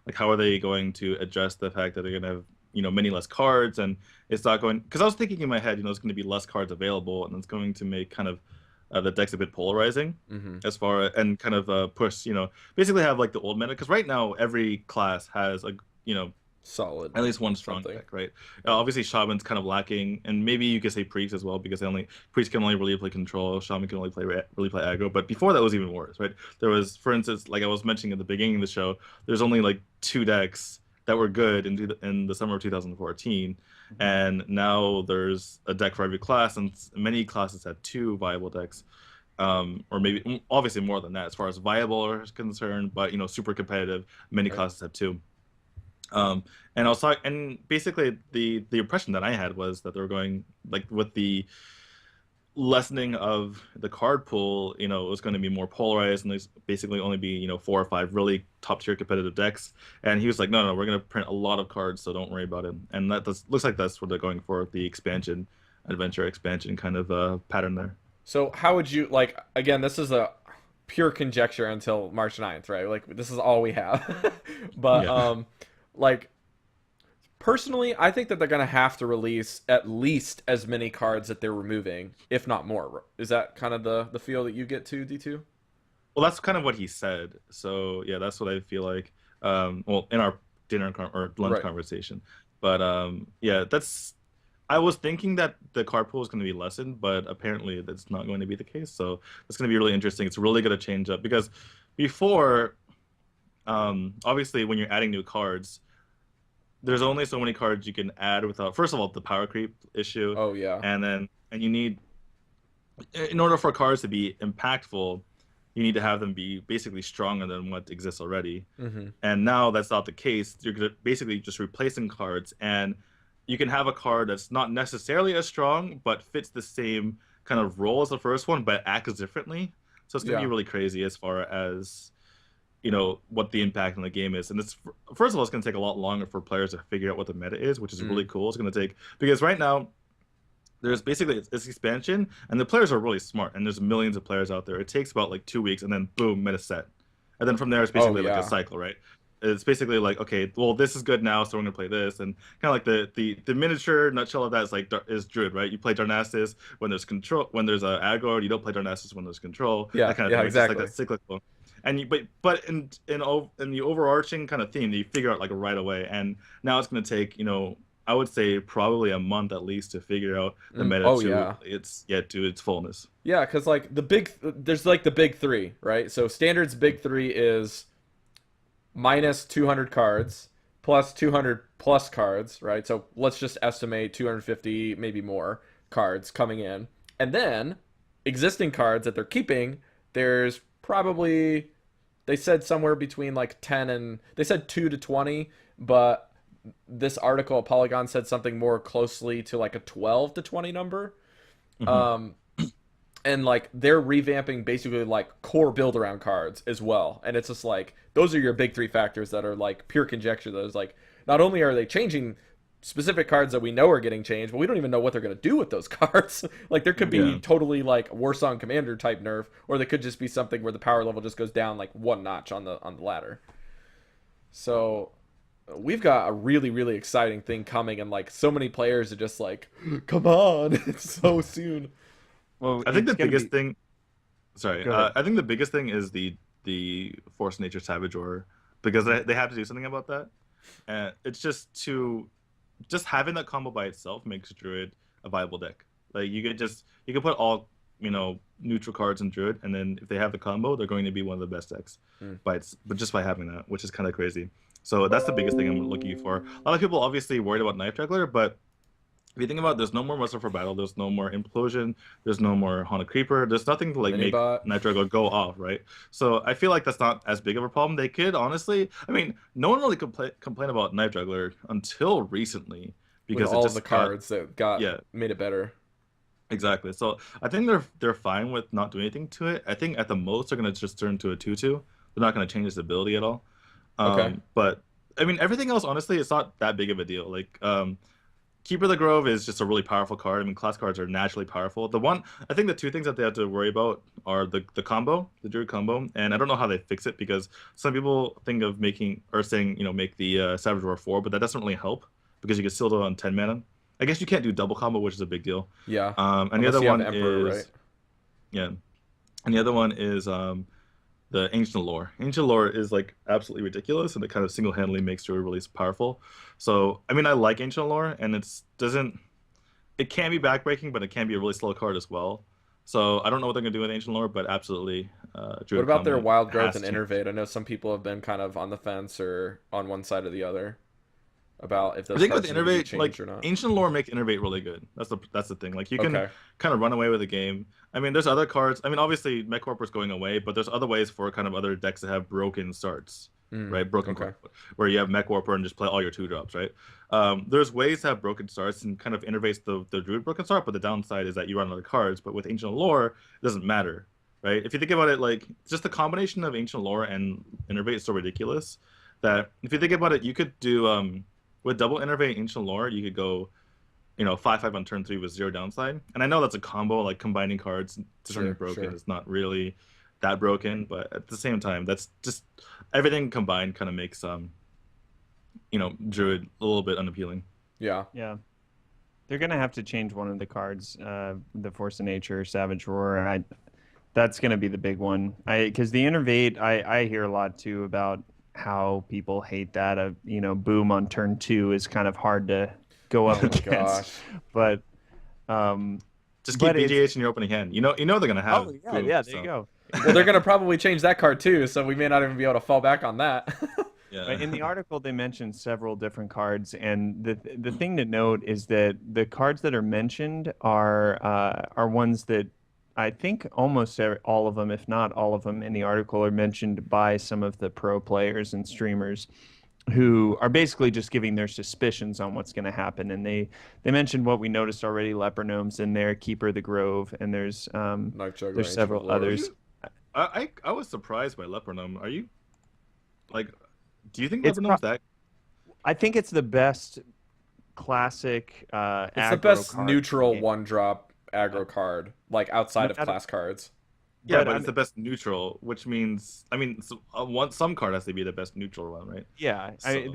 like, how are they going to address the fact that they're going to have, many less cards, and it's not going, because I was thinking in my head, there's going to be less cards available, and it's going to make kind of the deck's a bit polarizing as far, and kind of push, basically have like the old meta, because right now every class has a, solid, at least one strong deck, right? Obviously, Shaman's kind of lacking, and maybe you could say Priest as well, because Priest can only really play control, Shaman can only really play aggro. But before that was even worse, right? There was, for instance, like I was mentioning at the beginning of the show, there's only like 2 decks that were good in the summer of 2014, and now there's a deck for every class, and many classes had 2 viable decks. Or maybe obviously more than that as far as viable is concerned, but super competitive, many classes have 2. And also, and basically the impression that I had was that they were going like with the lessening of the card pool, it was going to be more polarized, and there's basically only be 4 or 5 really top tier competitive decks. And he was like, no, we're going to print a lot of cards, so don't worry about it. And looks like that's what they're going for, the adventure expansion kind of pattern there. So how would you, like, again, this is a pure conjecture until March 9th, right? Like, this is all we have. But like, personally, I think that they're going to have to release at least as many cards that they're removing, if not more. Is that kind of the feel that you get to, D2? Well, that's kind of what he said. So, yeah, that's what I feel like. Well, in our dinner or lunch conversation. But, yeah, I was thinking that the card pool is going to be lessened, but apparently that's not going to be the case. So, it's going to be really interesting. It's really going to change up, because before, obviously, when you're adding new cards, there's only so many cards you can add without, first of all, the power creep issue. Oh, yeah. And you need, in order for cards to be impactful, you need to have them be basically stronger than what exists already. And now that's not the case. You're basically just replacing cards, and you can have a card that's not necessarily as strong, but fits the same kind of role as the first one, but acts differently. So it's going to be really crazy as far as, what the impact on the game is. And it's, first of all, it's going to take a lot longer for players to figure out what the meta is, which is really cool. It's going to take, because right now, there's basically this expansion, and the players are really smart, and there's millions of players out there. It takes about like 2 weeks, and then boom, meta set. And then from there, it's basically like a cycle, right? It's basically like, okay, well, this is good now, so we're gonna play this, and kind of like the miniature nutshell of that is Druid, right? You play Darnassus when there's control, when there's a aggro. You don't play Darnassus when there's control. Yeah, that kind of thing. exactly. It's like that cyclical. And but in the overarching kind of theme, you figure out like right away. And now it's gonna take I would say probably a month at least to figure out the meta to its fullness. Yeah, because like there's like the big 3, right? So standard's big 3 is minus 200 cards plus 200 plus cards, right? So let's just estimate 250, maybe more cards coming in, and then existing cards that they're keeping. There's probably, they said somewhere between like 10 and, they said 2 to 20, but this article at Polygon said something more closely to like a 12 to 20 number. And like they're revamping basically like core build around cards as well. And it's just like, those are your big 3 factors that are like pure conjecture. Those like, not only are they changing specific cards that we know are getting changed, but we don't even know what they're going to do with those cards. Like there could be totally like Warsong Commander type nerf, or they could just be something where the power level just goes down like 1 notch on the ladder. So we've got a really, really exciting thing coming, and like so many players are just like, come on, it's so soon. Well, I think the it's gonna biggest be. thing. Sorry, Go ahead. I think the biggest thing is the Force Nature Savage Aura, because they have to do something about that, and it's just having that combo by itself makes Druid a viable deck. Like you could put all neutral cards in Druid, and then if they have the combo, they're going to be one of the best decks Mm. but just by having that, which is kind of crazy. So that's the biggest thing I'm looking for. A lot of people obviously worried about Knife Juggler, but if you think about it, there's no more Muster for Battle, there's no more Implosion, there's no more Haunted Creeper, there's nothing to like make Minibot. Knife Juggler go off, right? So I feel like that's not as big of a problem. They could honestly, I mean, no one really complain about Knife Juggler until recently With because it all of the just got, cards that got yeah, made it better. exactly. So I think they're fine with not doing anything to it. I think at the most they're gonna just turn to a 2/2. They're not gonna change its ability at all. Okay. But I mean everything else, honestly, it's not that big of a deal. Like Keeper of the Grove is just a really powerful card. I mean, class cards are naturally powerful. I think the two things that they have to worry about are the combo, the Druid combo, and I don't know how they fix it because some people think of making or saying, make the Savage Roar 4, but that doesn't really help because you can still do it on 10 mana. I guess you can't do double combo, which is a big deal. Yeah. And the Unless other you have one Emperor, is right? yeah, and the other one is the Ancient Lore. Ancient Lore is like absolutely ridiculous, and it kind of single-handedly makes Druid really powerful. So I mean, I like Ancient Lore, and it can be backbreaking, but it can be a really slow card as well. So I don't know what they're gonna do with Ancient Lore, but absolutely, What Druid about their combo Wild Growth has and to change. Innervate? I know some people have been kind of on the fence or on one side or the other about if I those think with cards need to be Innervate, changed like or not. Ancient Lore makes Innervate really good. That's the thing. Like you can Okay. kind of run away with the game. I mean, there's other cards. I mean, obviously MechWarper's going away, but there's other ways for kind of other decks that have broken starts, Mm, right? Broken okay. card, where you have MechWarper and just play all your 2 drops, right? There's ways to have broken starts and kind of innervates the Druid broken start, but the downside is that you run out of cards. But with Ancient Lore, it doesn't matter, right? If you think about it, like just the combination of Ancient Lore and Innervate is so ridiculous that if you think about it, you could do with double Innervate Ancient Lore, you could go 5/5 on turn 3 with 0 downside. And I know that's a combo, like combining cards to turn Sure, it broken sure. is not really that broken, but at the same time, that's just everything combined kind of makes Druid a little bit unappealing. Yeah. Yeah. They're gonna have to change one of the cards, the Force of Nature, Savage Roar. That's gonna be the big one. Because the Innervate, I hear a lot too about how people hate that. Boom on turn 2 is kind of hard to go Oh up my against. gosh. But um, Just keep but it's BGH in your opening hand. You know they're gonna have oh yeah, boom, yeah, there you so go. Well, they're gonna probably change that card too, so we may not even be able to fall back on that. yeah. Right, in the article, they mentioned several different cards, and the thing to note is that the cards that are mentioned are ones that I think almost all of them, if not all of them, in the article are mentioned by some of the pro players and streamers who are basically just giving their suspicions on what's going to happen. And they mentioned what we noticed already: Leper Gnomes in there, Keeper of the Grove, and Night Juggler, there's Ancient several Lore. Are others. you? I was surprised by Leopardom. Are you like? Do you think It's Leopardom's that? I think it's the best classic It's the aggro best card in the neutral game. one drop aggro card, like outside of Not- class cards. Yeah, but but I it's the best neutral, which means I mean, some card has to be the best neutral one, right? Yeah, So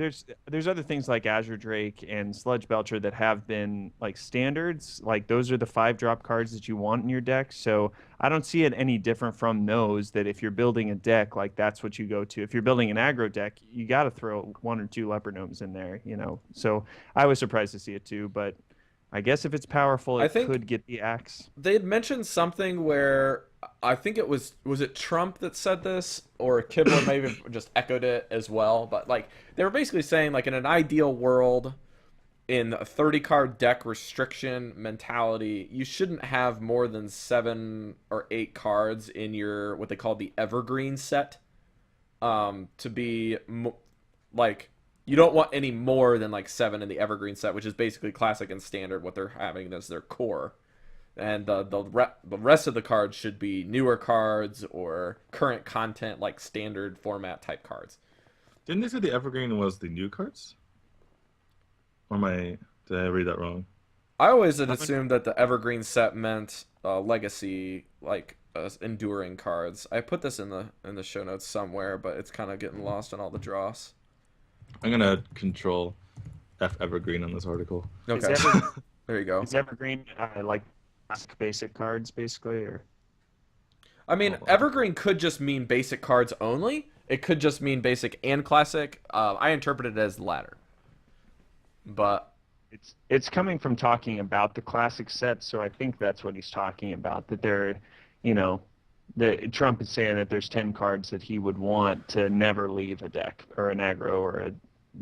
there's other things like Azure Drake and Sludge Belcher that have been like standards. Like those are the 5-drop cards that you want in your deck. So I don't see it any different from those. That if you're building a deck, like that's what you go to. If you're building an aggro deck, you got to throw 1 or 2 Leopard Gnomes in there. So I was surprised to see it too. But I guess if it's powerful, I it think could get the axe. they had mentioned something where I think it was it Trump that said this, or Kibler maybe just echoed it as well. But like they were basically saying, like in an ideal world, in a 30 card deck restriction mentality, you shouldn't have more than 7 or 8 cards in your what they call the evergreen set. To be like you don't want any more than like 7 in the evergreen set, which is basically classic and standard. What they're having as their core, and the rest of the cards should be newer cards or current content, like standard format type cards. didn't they say the Evergreen was the new cards? Or did I read that wrong? I always had assumed that the evergreen set meant legacy, like enduring cards. I put this in the show notes somewhere, but it's kind of getting lost in all the dross. I'm gonna control F Evergreen on this article. Okay. Is Ever, There you go. is Evergreen like classic basic cards basically, or I mean, Hold on. Evergreen could just mean basic cards only. It could just mean basic and classic. I interpret it as the latter. But it's coming from talking about the classic set, so I think that's what he's talking about. That they're, you know, Trump is saying that there's 10 cards that he would want to never leave a deck or an aggro or a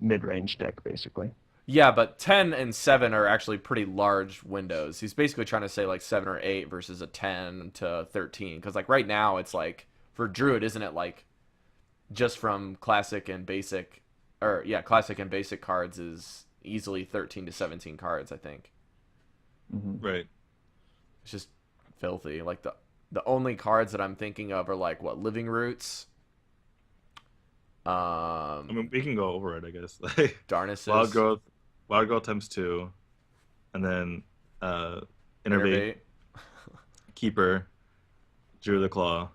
mid-range deck, basically. yeah, but 10 and 7 are actually pretty large windows. He's basically trying to say like 7 or 8 versus a 10 to 13. Because like right now it's like, for Druid, isn't it like just from classic and basic, or yeah, classic and basic cards is easily 13 to 17 cards, I think. Right. It's just filthy. Like the only cards that I'm thinking of are like what, Living Roots, I mean, we can go over it, I guess. Like Darknesses, Wild Growth times 2, and then Innervate, Keeper, Drew the Claw,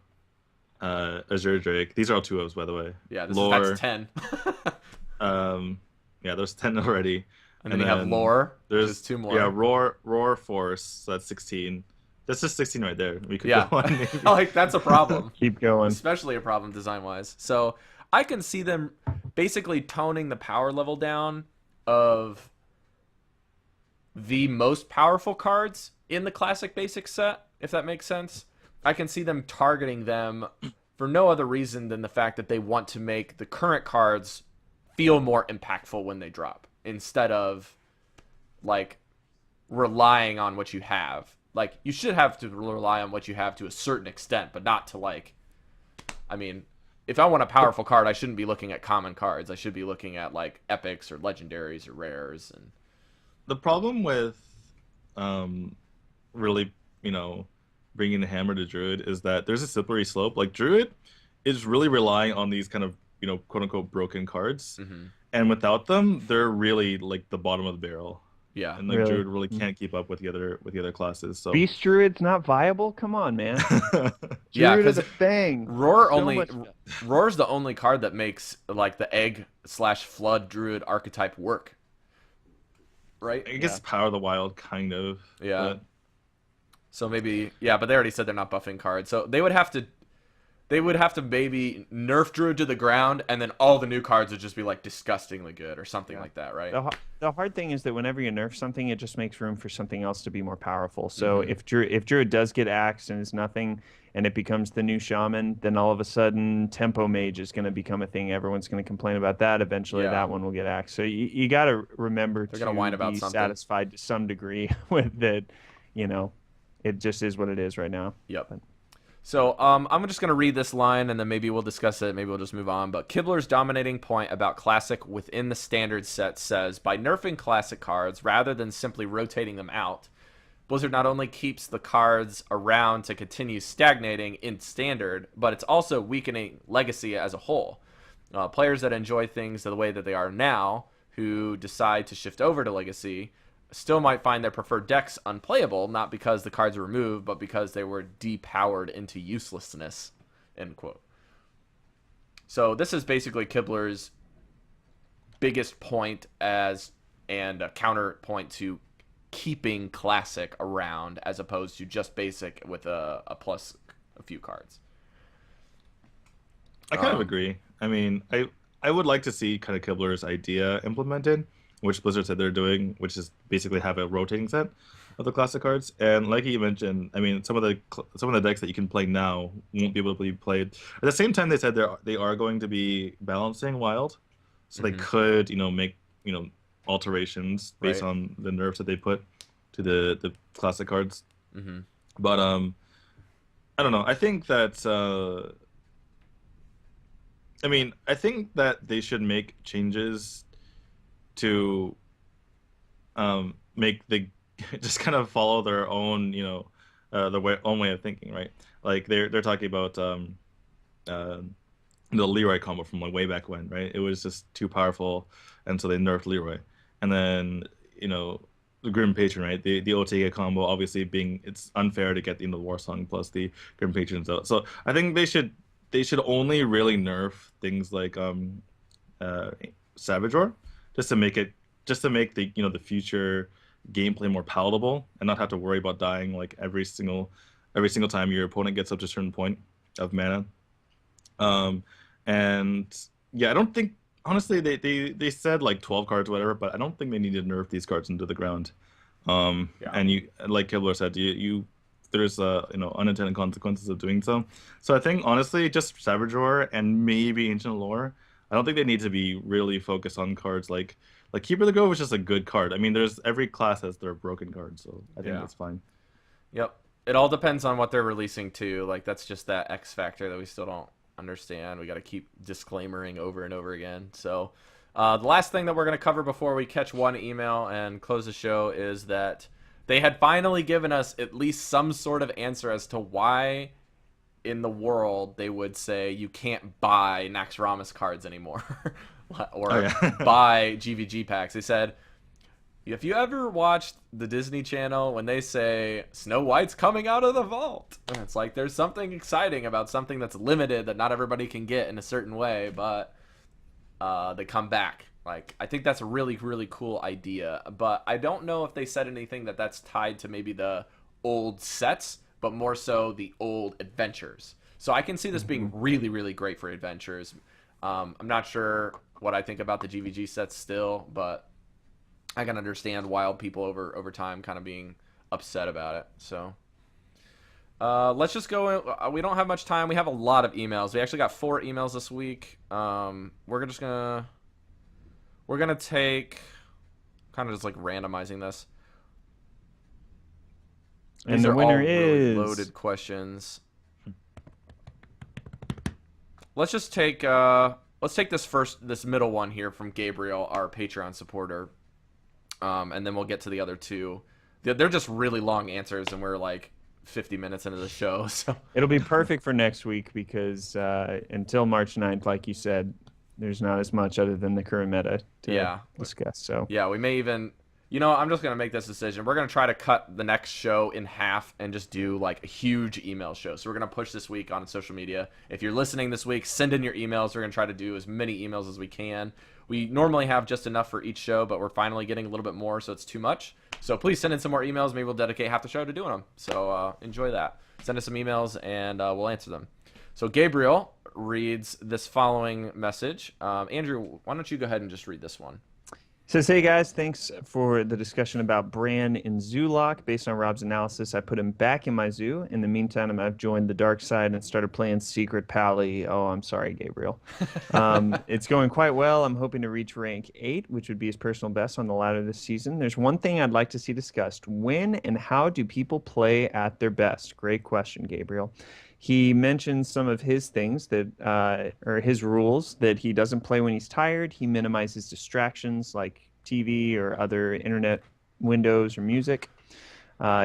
Azure Drake. These are all 2-ofs, by the way. Yeah, Lore, that's 10. yeah, there's 10 already. And then you have Lore, which There's is 2 more. Yeah, Roar Force, so that's 16. That's just 16 right there. We could Yeah. go on. Maybe. Like, that's a problem. Keep going. Especially a problem design-wise. So I can see them basically toning the power level down of the most powerful cards in the classic basic set, if that makes sense. I can see them targeting them for no other reason than the fact that they want to make the current cards feel more impactful when they drop, instead of like relying on what you have. Like, you should have to rely on what you have to a certain extent, but not to like, I mean, if I want a powerful card, I shouldn't be looking at common cards. I should be looking at like epics or legendaries or rares. And The problem with really, bringing the hammer to Druid is that there's a slippery slope. Like, Druid is really relying on these kind of, quote unquote broken cards. And without them, they're really like the bottom of the barrel. yeah, And like Really? Druid really can't keep up with the other classes. So Beast Druid's not viable? Come on, man. Yeah, Druid 'cause of the Fang. Roar So only much- Roar's the only card that makes like the egg/flood Druid archetype work. Right? I guess Power of the Wild kind of. Yeah. But So maybe, yeah, but they already said they're not buffing cards. So they would have to maybe nerf Druid to the ground, and then all the new cards would just be like disgustingly good or something like that, right? The hard thing is that whenever you nerf something, it just makes room for something else to be more powerful. So if Druid does get axed and is nothing, and it becomes the new Shaman, then all of a sudden Tempo Mage is going to become a thing. Everyone's going to complain about that. Eventually, Yeah. that one will get axed. So you got to remember They're to gonna whine about be something. satisfied to some degree with that. It just is what it is right now. Yep. So I'm just going to read this line, and then maybe we'll discuss it. Maybe we'll just move on. But Kibler's dominating point about Classic within the standard set says, by nerfing Classic cards rather than simply rotating them out, Blizzard not only keeps the cards around to continue stagnating in Standard, but it's also weakening Legacy as a whole. Players that enjoy things the way that they are now, who decide to shift over to Legacy, still might find their preferred decks unplayable, not because the cards were removed, but because they were depowered into uselessness, end quote. So this is basically Kibler's biggest point and a counterpoint to keeping Classic around as opposed to just Basic with a plus a few cards. I kind of agree. I mean, I would like to see kind of Kibler's idea implemented, which Blizzard said they're doing, which is basically have a rotating set of the classic cards. And like you mentioned, I mean, some of the decks that you can play now won't be able to be played. At the same time, they said they are going to be balancing Wild, so they could make alterations based Right. on the nerfs that they put to the classic cards. Mm-hmm. But I don't know. I think that I think that they should make changes to make the just kind of follow their own own way of thinking, right? Like they're talking about the Leroy combo from like way back when, right? It was just too powerful, and so they nerfed Leroy. And then the Grim Patron, right? The Otega combo, obviously it's unfair to get the War Song plus the Grim Patrons out. So I think they should only really nerf things like Savagor, just to make the the future gameplay more palatable and not have to worry about dying like every single time your opponent gets up to a certain point of mana. And yeah, I don't think honestly they said like 12 cards or whatever, but I don't think they need to nerf these cards into the ground. Yeah. And you, like Kibler said, you there's unintended consequences of doing so. So I think honestly, just Savagor and maybe Ancient Lore. I don't think they need to be really focused on cards like Keeper of the Grove is just a good card. I mean, there's every class has their broken cards, so I think Yeah. that's fine. Yep. It all depends on what they're releasing too. Like that's just that X factor that we still don't understand. We got to keep disclaimering over and over again. So the last thing that we're going to cover before we catch one email and close the show is that they had finally given us at least some sort of answer as to why in the world they would say you can't buy Naxxramas cards anymore or Oh, yeah. buy GVG packs. They said, if you ever watched the Disney Channel when they say Snow White's coming out of the vault, and it's like there's something exciting about something that's limited that not everybody can get in a certain way, but they come back. Like I think that's a really, really cool idea, but I don't know if they said anything that's tied to maybe the old sets, but more so the old adventures. So I can see this being really, really great for adventures. I'm not sure what I think about the GVG sets still, but I can understand why people over time kind of being upset about it. So let's just go. We don't have much time. We have a lot of emails. We actually got 4 emails this week. We're gonna take kind of just like randomizing this. And These the are winner all really is loaded questions. Let's just take this middle one here from Gabriel, our Patreon supporter, and then we'll get to the other 2. They're just really long answers, and we're like 50 minutes into the show, so it'll be perfect for next week because until March 9th, like you said, there's not as much other than the current meta to discuss. So yeah, we may even, I'm just going to make this decision. We're going to try to cut the next show in half and just do like a huge email show. So we're going to push this week on social media. If you're listening this week, send in your emails. We're going to try to do as many emails as we can. We normally have just enough for each show, but we're finally getting a little bit more, so it's too much. So please send in some more emails. Maybe we'll dedicate half the show to doing them. So enjoy that. Send us some emails, and we'll answer them. So Gabriel reads this following message. Andrew, why don't you go ahead and just read this one? Says, hey guys, thanks for the discussion about Bran in Zoolock. Based on Rob's analysis, I put him back in my zoo. In the meantime, I've joined the dark side and started playing Secret Pally. Oh, I'm sorry, Gabriel. It's going quite well. I'm hoping to reach rank 8, which would be his personal best on the ladder this season. There's one thing I'd like to see discussed. When and how do people play at their best? Great question, Gabriel. He mentions some of his things that, or his rules, that he doesn't play when he's tired. He minimizes distractions like TV or other internet windows or music.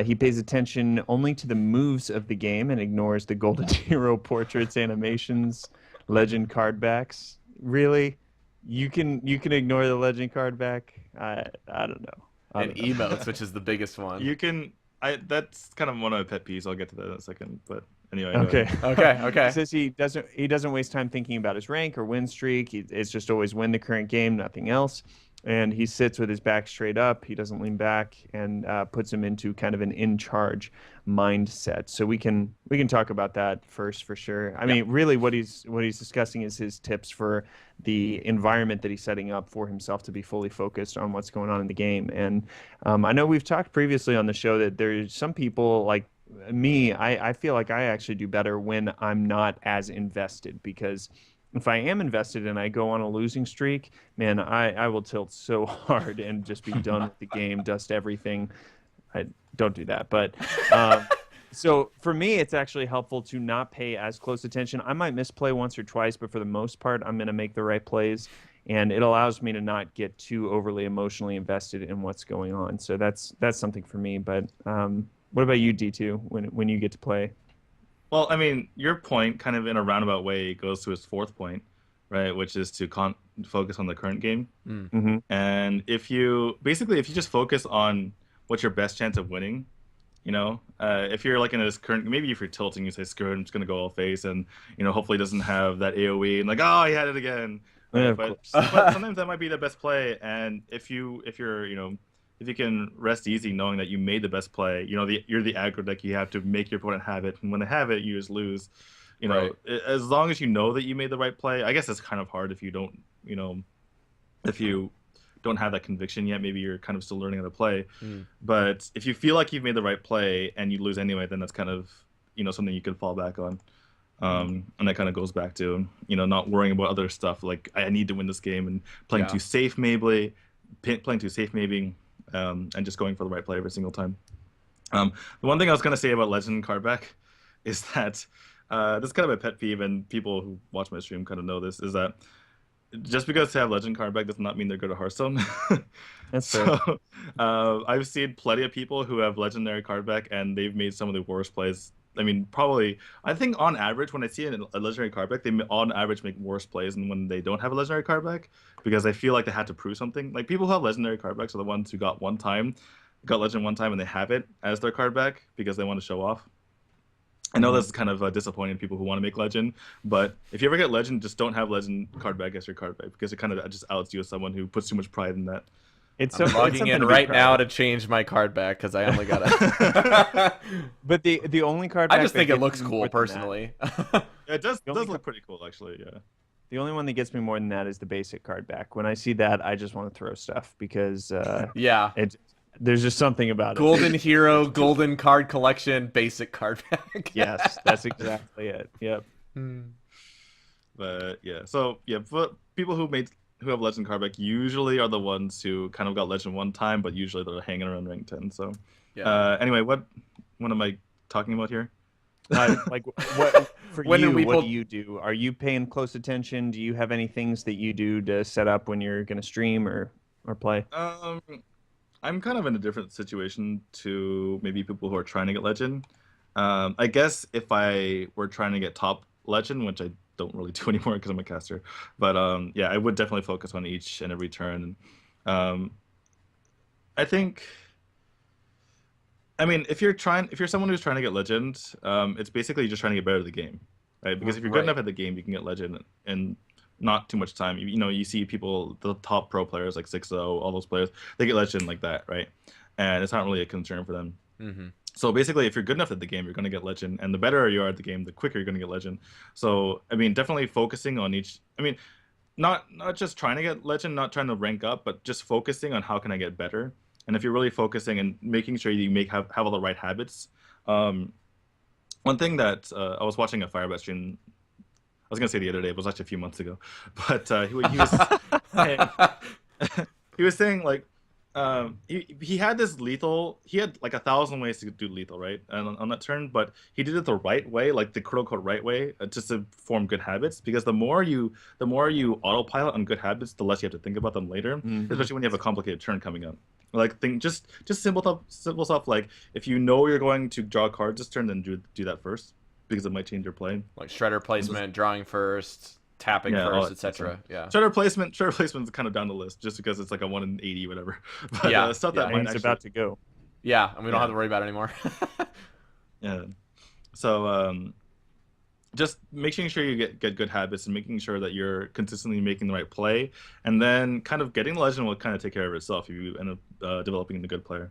He pays attention only to the moves of the game and ignores the golden hero portraits, animations, legend card backs. Really? You can ignore the legend card back? I don't know. And emotes, which is the biggest one. You can. That's kind of one of my pet peeves. I'll get to that in a second. But anyway. Okay. Okay. He says he doesn't waste time thinking about his rank or win streak. It's just always win the current game, nothing else. And he sits with his back straight up. He doesn't lean back, and puts him into kind of an in-charge mindset. So we can talk about that first for sure. I mean, really, what he's discussing is his tips for the environment that he's setting up for himself to be fully focused on what's going on in the game. And I know we've talked previously on the show that there's some people like me. I feel like I actually do better when I'm not as invested, because if I am invested and I go on a losing streak, man, I will tilt so hard and just be done with the game, dust everything. I don't do that. But so for me, it's actually helpful to not pay as close attention. I might misplay once or twice, but for the most part, I'm going to make the right plays. And it allows me to not get too overly emotionally invested in what's going on. So that's something for me. But what about you, Dtwo, when you get to play? Well, I mean, your point, kind of in a roundabout way, goes to his 4th point, right? Which is to focus on the current game. Mm-hmm. And if you just focus on what's your best chance of winning, if you're like in this current, maybe if you're tilting, you say, screw it, I'm just going to go all face, and, hopefully doesn't have that AoE, and like, oh, he had it again. Yeah, Right, of but course. but sometimes that might be the best play, and if you're if you can rest easy knowing that you made the best play, you're the aggro deck, you have to make your opponent have it, and when they have it, you just lose. Right. As long as you know that you made the right play. I guess it's kind of hard if you don't, if you don't have that conviction yet. Maybe you're kind of still learning how to play. Mm. But if you feel like you've made the right play and you lose anyway, then that's kind of something you can fall back on. And that kind of goes back to not worrying about other stuff like I need to win this game and playing Yeah. too safe maybe, and just going for the right play every single time. The one thing I was going to say about Legend card back is that this is kind of a pet peeve, and people who watch my stream kind of know this, is that just because they have Legend card back does not mean they're good at Hearthstone. That's fair. So I've seen plenty of people who have Legendary card back, and they've made some of the worst plays. I mean, probably, I think on average, when I see a Legendary card back, they on average make worse plays than when they don't have a Legendary card back, because I feel like they had to prove something. Like, people who have Legendary card backs are the ones who got Legend one time, and they have it as their card back because they want to show off. I know this is kind of disappointing to people who want to make Legend, but if you ever get Legend, just don't have Legend card back as your card back, because it kind of just outs you as someone who puts too much pride in that. It's I'm it's logging something in to be right proud now of. to change my card back because I only got it. But the only card I back just that think it gets looks me cool more than that- personally. It does The only look pretty cool, actually. Yeah. The only one that gets me more than that is the basic card back. When I see that, I just want to throw stuff because Yeah. there's just something about it. Golden Hero, Golden Card Collection, basic card pack. Yes, that's exactly it. Yep. But yeah, so yeah, but people who have Legend card back usually are the ones who kind of got Legend one time, but usually they're hanging around rank 10. So anyway, what am I talking about here? Like what for When you? we What pulled- do you do? Are you paying close attention? Do you have any things that you do to set up when you're going to stream or play? I'm kind of in a different situation to maybe people who are trying to get Legend. I guess if I were trying to get top Legend, which I don't really do anymore because I'm a caster, but yeah, I would definitely focus on each and every turn. I think, I mean, if you're someone who's trying to get Legend, it's basically just trying to get better at the game, right? Because if you're good Right. enough at the game, you can get Legend in not too much time. You see people, the top pro players like 6-0, all those players, they get Legend like that, right? And it's not really a concern for them. Mm-hmm. So basically, if you're good enough at the game, you're going to get Legend, and the better you are at the game, the quicker you're going to get Legend. So I mean, definitely focusing on each. I mean, not just trying to get Legend, not trying to rank up, but just focusing on how can I get better. And if you're really focusing and making sure you have all the right habits. One thing that I was watching a Firebet stream. I was gonna say the other day, but it was actually a few months ago. But he was he was saying like he had this lethal. He had like 1,000 ways to do lethal, right? And on that turn, but he did it the right way, like the quote unquote right way, just to form good habits. Because the more you autopilot on good habits, the less you have to think about them later. Especially when you have a complicated turn coming up. Like just simple stuff like if you know you're going to draw cards this turn, then do that first because it might change your play. Like shredder placement, drawing first, tapping all first, that etc. Yeah. Shredder placement is kind of down the list just because it's like a 1 in 80 whatever. But Yeah, stuff yeah. that might And it's about to go. Yeah, and we don't Yeah. have to worry about it anymore. Yeah. So just making sure you get good habits and making sure that you're consistently making the right play, and then kind of getting Legend will kind of take care of itself if you end up developing a good player.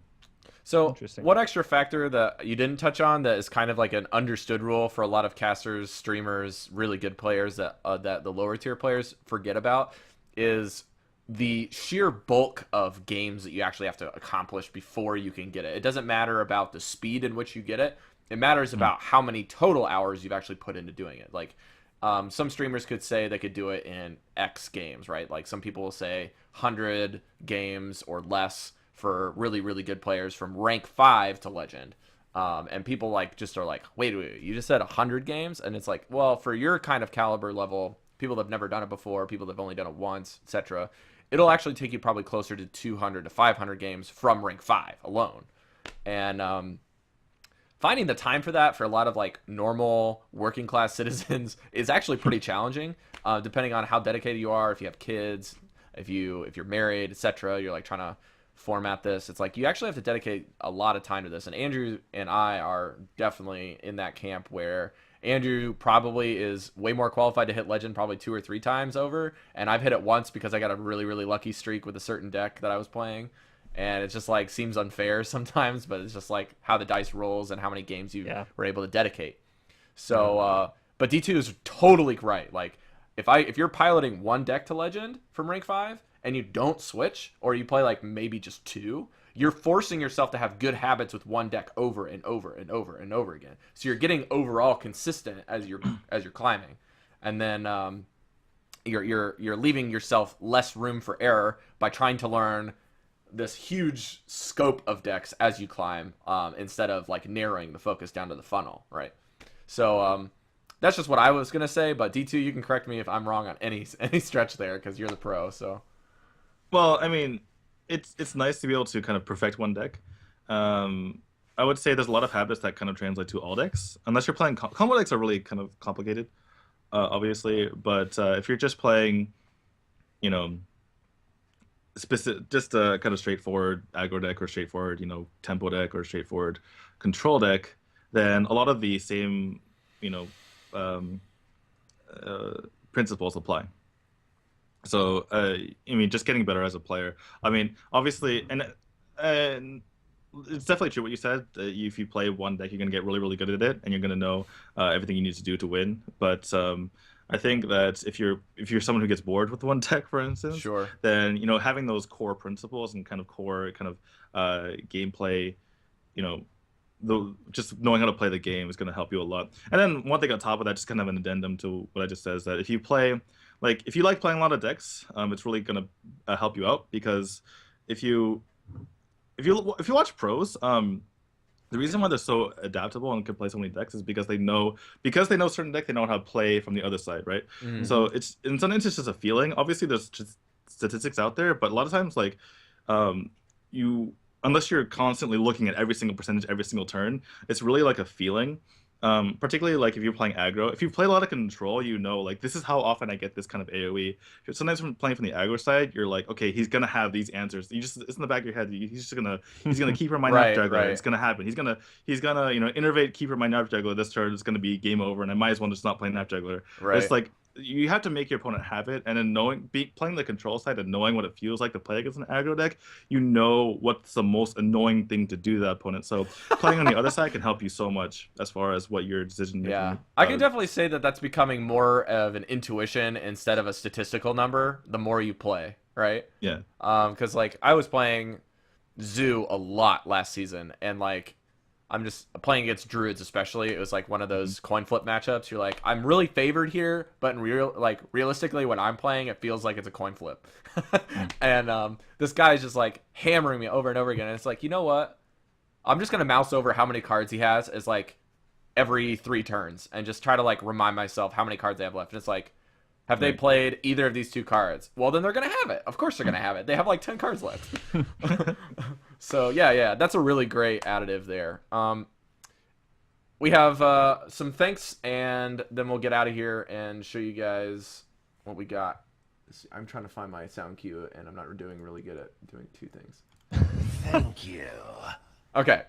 So, Interesting. what extra factor that you didn't touch on that is kind of like an understood rule for a lot of casters, streamers, really good players that the lower tier players forget about is the sheer bulk of games that you actually have to accomplish before you can get it. It doesn't matter about the speed in which you get it. It matters about how many total hours you've actually put into doing it. Like, some streamers could say they could do it in X games, right? Like some people will say 100 games or less for really, really good players from rank 5 to Legend. And people like just are like, wait, you just said 100 games? And it's like, well, for your kind of caliber level, people that have never done it before, people that have only done it once, etc., it'll actually take you probably closer to 200 to 500 games from rank 5 alone. And finding the time for that for a lot of like normal working class citizens is actually pretty challenging, depending on how dedicated you are. If you have kids, if you're married, etc., you're like trying to format this. It's like you actually have to dedicate a lot of time to this. And Andrew and I are definitely in that camp where Andrew probably is way more qualified to hit Legend probably 2 or 3 times over, and I've hit it once because I got a really, really lucky streak with a certain deck that I was playing. And it just like seems unfair sometimes, but it's just like how the dice rolls and how many games you were able to dedicate. So, but D2 is totally right. Like, if you're piloting one deck to Legend from rank 5 and you don't switch, or you play like maybe just 2, you're forcing yourself to have good habits with one deck over and over and over and over again. So you're getting overall consistent as you're climbing, and then you're leaving yourself less room for error by trying to learn this huge scope of decks as you climb, instead of like narrowing the focus down to the funnel, right? So that's just what I was gonna say. But D2, you can correct me if I'm wrong on any stretch there, because you're the pro. So, well, I mean, it's nice to be able to kind of perfect one deck. I would say there's a lot of habits that kind of translate to all decks, unless you're playing combo decks are really kind of complicated, obviously. But if you're just playing, you know, just a kind of straightforward aggro deck or straightforward, you know, tempo deck or straightforward control deck, then a lot of the same, you know, principles apply. So, I mean, just getting better as a player. I mean, obviously, and it's definitely true what you said. If you play one deck, you're going to get really, really good at it, and you're going to know everything you need to do to win. But I think that if you're someone who gets bored with one deck, for instance, sure, then, you know, having those core principles and kind of core kind of gameplay, you know, just knowing how to play the game is going to help you a lot. And then one thing on top of that, just kind of an addendum to what I just said, is that if you like playing a lot of decks, it's really going to help you out, because if you watch pros, the reason why they're so adaptable and can play so many decks is because they know certain deck, they know how to play from the other side, right? Mm-hmm. So sometimes it's just a feeling. Obviously, there's just statistics out there, but a lot of times, like, unless you're constantly looking at every single percentage every single turn, it's really like a feeling. Particularly like if you're playing aggro, if you play a lot of control, you know, like, this is how often I get this kind of AoE. Sometimes when playing from the aggro side, you're like, okay, he's gonna have these answers. It's in the back of your head. He's gonna keeper my Right, knife juggler. right. It's gonna happen. He's gonna you know, innervate keeper my knife juggler this turn. It's gonna be game over, and I might as well just not play knife juggler. Right. It's like, you have to make your opponent have it, and then playing the control side and knowing what it feels like to play against an aggro deck, you know what's the most annoying thing to do to that opponent. So playing on the other side can help you so much as far as what your decision making. Yeah, I can definitely say that that's becoming more of an intuition instead of a statistical number the more you play, right? Yeah. Because like I was playing Zoo a lot last season, and like I'm just playing against druids, especially. It was like one of those coin flip matchups. You're like, I'm really favored here, but realistically, when I'm playing, it feels like it's a coin flip. And this guy's just like hammering me over and over again. And it's like, you know what? I'm just gonna mouse over how many cards he has as like every 3 turns, and just try to like remind myself how many cards they have left. And it's like, have they played either of these 2 cards? Well, then they're gonna have it. Of course they're gonna have it. They have like 10 cards left. So yeah, that's a really great additive there. We have some thanks, and then we'll get out of here and show you guys what we got. I'm trying to find my sound cue, and I'm not doing really good at doing 2 things. Thank you. Okay.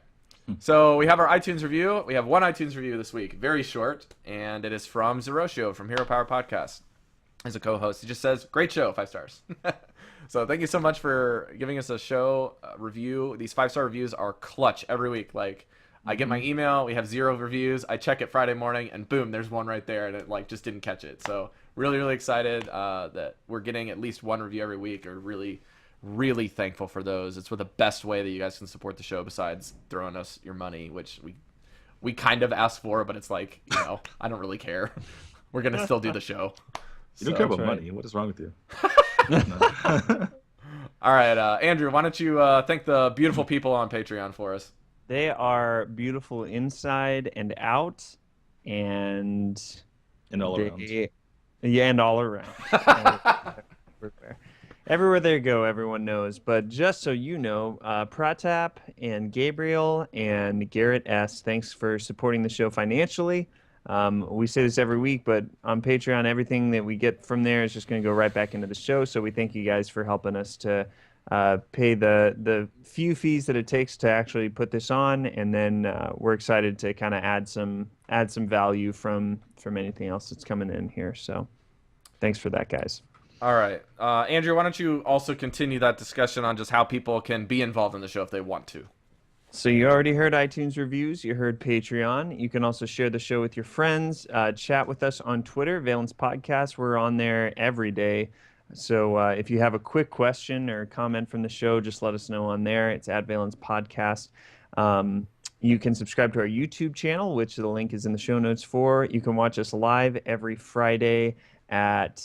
So we have our iTunes review. We have one iTunes review this week, very short, and it is from Zeroshio from Hero Power Podcast. As a co-host, he just says, "Great show, 5 stars." So thank you so much for giving us a show review. These 5-star reviews are clutch every week. Like, I get my email, we have 0 reviews. I check it Friday morning, and boom, there's one right there, and it like just didn't catch it. So really, really excited that we're getting at least 1 review every week. Or really, really thankful for those. It's the best way that you guys can support the show besides throwing us your money, which we kind of ask for, but it's like, you know, I don't really care. We're gonna still do the show. You don't care about money. What is wrong with you? All right, Andrew, why don't you thank the beautiful people on Patreon for us? They are beautiful inside and out, and all around. Yeah, and all around. Everywhere they go, everyone knows. But just so you know, Pratap and Gabriel and Garrett S., thanks for supporting the show financially. We say this every week, but on Patreon, everything that we get from there is just going to go right back into the show. So we thank you guys for helping us to pay the few fees that it takes to actually put this on, and then we're excited to kind of add some value from anything else that's coming in here. So thanks for that, guys. All right. Andrew, why don't you also continue that discussion on just how people can be involved in the show if they want to? So you already heard iTunes reviews. You heard Patreon. You can also share the show with your friends. Chat with us on Twitter, Valence Podcast. We're on there every day. So if you have a quick question or comment from the show, just let us know on there. It's at Valence Podcast. You can subscribe to our YouTube channel, which the link is in the show notes for. You can watch us live every Friday at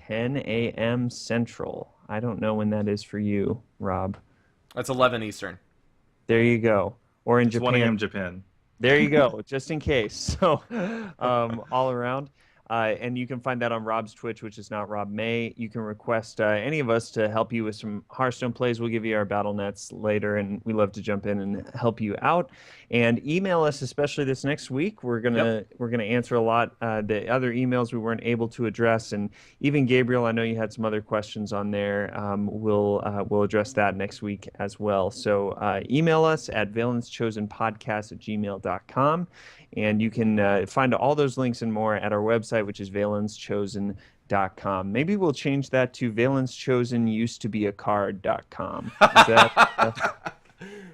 10 a.m. Central. I don't know when that is for you, Rob. That's 11 Eastern. There you go. Or in It's Japan. 1 a.m. Japan. There you go, just in case. So all around. And you can find that on Rob's Twitch, which is not Rob May. You can request any of us to help you with some Hearthstone plays. We'll give you our battle nets later, and we love to jump in and help you out. And email us, especially this next week. We're gonna answer a lot the other emails we weren't able to address, and even Gabriel, I know you had some other questions on there. We'll address that next week as well. So email us at valenceschosenpodcast@gmail.com. And you can find all those links and more at our website, which is valenceschosen.com. Maybe we'll change that to valenceschosen-used-to-be-a-card.com. Is that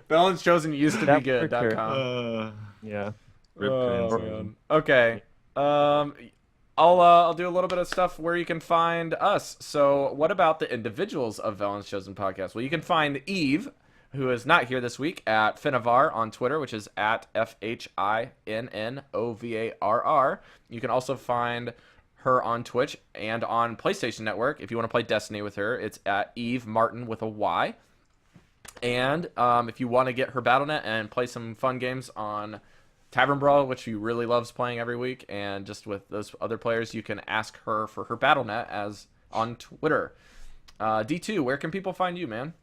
Valence Chosen used to be good.com. yeah. Man. Okay. I'll do a little bit of stuff where you can find us. So what about the individuals of Valence Chosen Podcast? Well, you can find Eve, who is not here this week, at Finnavar on Twitter, which is at FHINNOVARR. You can also find her on Twitch and on PlayStation Network. If you want to play Destiny with her, it's at Eve Martin with a Y. And if you want to get her BattleNet and play some fun games on Tavern Brawl, which she really loves playing every week, and just with those other players, you can ask her for her BattleNet as on Twitter. D2, where can people find you, man?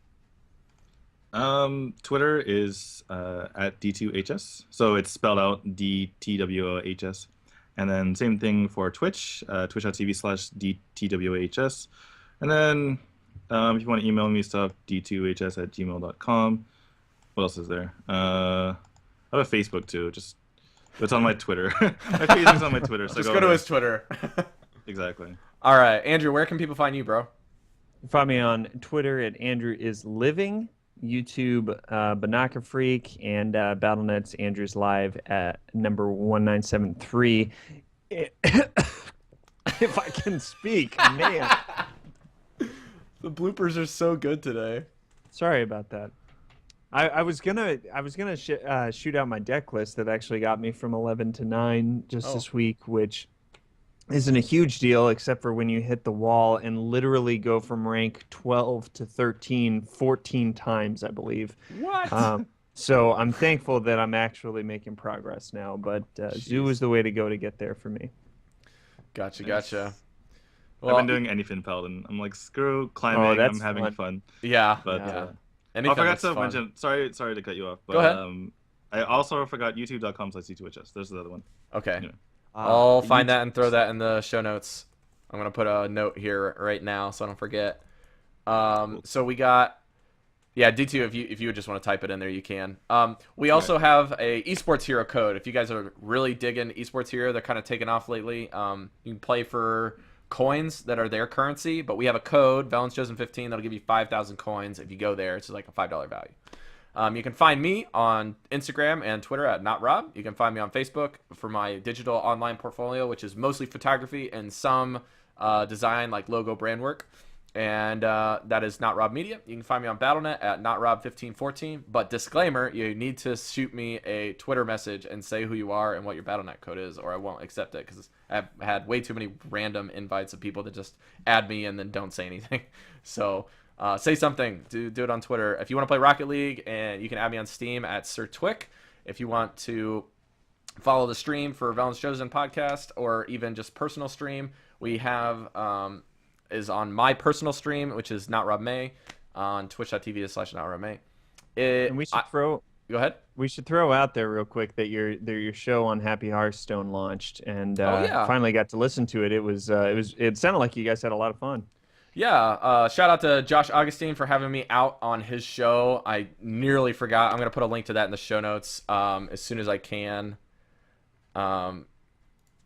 Twitter is at D2HS, so it's spelled out DTWOHS. And then same thing for Twitch, twitch.tv/DTWHS. And then if you want to email me stuff, d2hs@gmail.com. What else is there? I have a Facebook too. It's on my Twitter. My Facebook's on my Twitter. So just go to his Twitter. Exactly. All right, Andrew, where can people find you, bro? Find me on Twitter at AndrewIsLiving, YouTube, Banaka Freak, and BattleNet's Andrew's Live at number 1973. If I can speak, man. The bloopers are so good today. Sorry about that. I was gonna shoot out my deck list that actually got me from 11 to 9 just this week, which isn't a huge deal except for when you hit the wall and literally go from rank 12 to 13 14 times, I believe. What? So I'm thankful that I'm actually making progress now, but Zoo is the way to go to get there for me. Gotcha. Well, I've been doing anything Paladin. I'm like, screw climbing. I'm having fun. Yeah. But yeah. I forgot to mention. Sorry to cut you off. But, go ahead. I also forgot youtube.com/d2hs. There's the other one. Okay. Yeah. I'll find that and throw that in the show notes. I'm gonna put a note here right now so I don't forget. Cool. So we got, D2. If you would just want to type it in there, you can. We also have a esports hero code. If you guys are really digging esports hero, they're kind of taking off lately. You can play for coins that are their currency, but we have a code, Valence Chosen 15, that'll give you 5,000 coins if you go there. It's like a $5 value. You can find me on Instagram and Twitter at NotRob. You can find me on Facebook for my digital online portfolio, which is mostly photography and some design like logo brand work. And that is NotRob Media. You can find me on BattleNet at NotRob1514. But disclaimer, you need to shoot me a Twitter message and say who you are and what your BattleNet code is, or I won't accept it because I've had way too many random invites of people that just add me and then don't say anything. So say something. Do it on Twitter. If you want to play Rocket League, and you can add me on Steam at Sir Twick. If you want to follow the stream for Valence Chosen Podcast or even just personal stream, we have is on my personal stream, which is Not Rob May, on twitch.tv/NotRobMay. And we should Go ahead. We should throw out there real quick that your show on Happy Hearthstone launched, and finally got to listen to it. It sounded like you guys had a lot of fun. Yeah, shout out to Josh Augustine for having me out on his show. I nearly forgot. I'm going to put a link to that in the show notes as soon as I can. I'm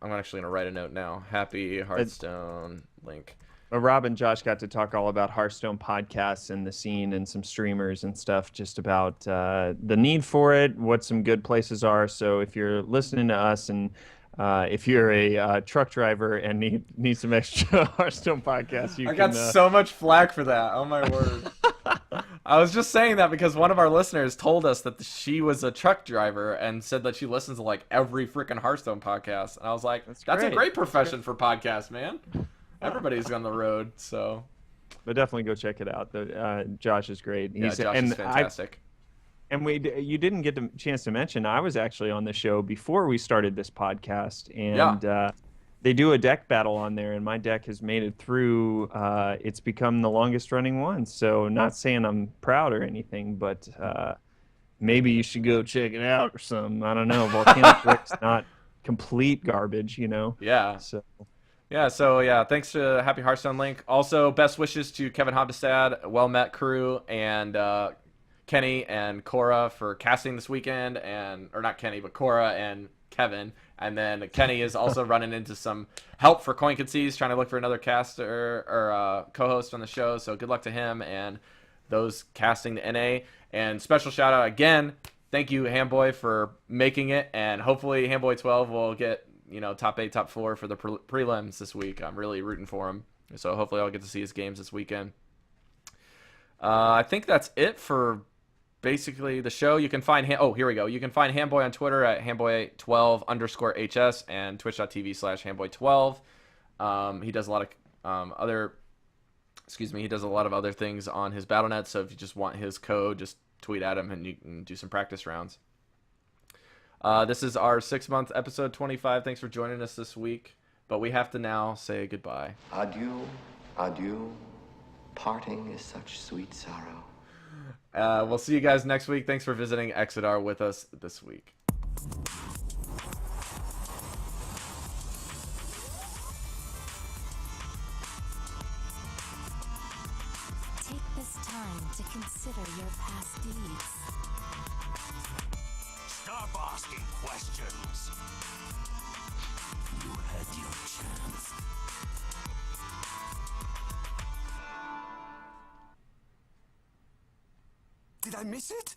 actually going to write a note now. Happy Hearthstone link. Rob and Josh got to talk all about Hearthstone podcasts and the scene and some streamers and stuff, just about the need for it, what some good places are. So if you're listening to us and if you're a truck driver and need some extra Hearthstone podcasts, I got so much flack for that. Oh my word. I was just saying that because one of our listeners told us that she was a truck driver and said that she listens to like every freaking Hearthstone podcast. And I was like, that's a great profession for podcasts, man. Everybody's on the road, so. But definitely go check it out. Josh is great. Yeah, Josh is fantastic. You didn't get the chance to mention, I was actually on the show before we started this podcast, and they do a deck battle on there, and my deck has made it through. It's become the longest running one, so not saying I'm proud or anything, but maybe you should go check it out or something. I don't know. Volcanic Rick's not complete garbage, you know? Yeah. So thanks to Happy Hearthstone Link. Also, best wishes to Kevin Hobbestad, Well Met crew, and Kenny and Cora for casting this weekend, or not Kenny, but Cora and Kevin. And then Kenny is also running into some help for Coin Conceits, trying to look for another caster or co-host on the show. So good luck to him and those casting the NA. And special shout out again, thank you Hamboy for making it, and hopefully Hamboy 12 will get top 8, top 4 for the prelims this week. I'm really rooting for him, so hopefully I'll get to see his games this weekend. I think that's it for basically the show. You can find here we go. You can find Hamboy on Twitter at Hamboy12_HS and twitch.tv/Hamboy12. He does a lot of he does a lot of other things on his Battle.net, so if you just want his code, just tweet at him and you can do some practice rounds. This is our 6-month episode 25. Thanks for joining us this week, but we have to now say goodbye. Adieu, adieu. Parting is such sweet sorrow. We'll see you guys next week. Thanks for visiting Exodar with us this week. Take this time to consider your past deeds. Stop asking questions. You had your chance. Did I miss it?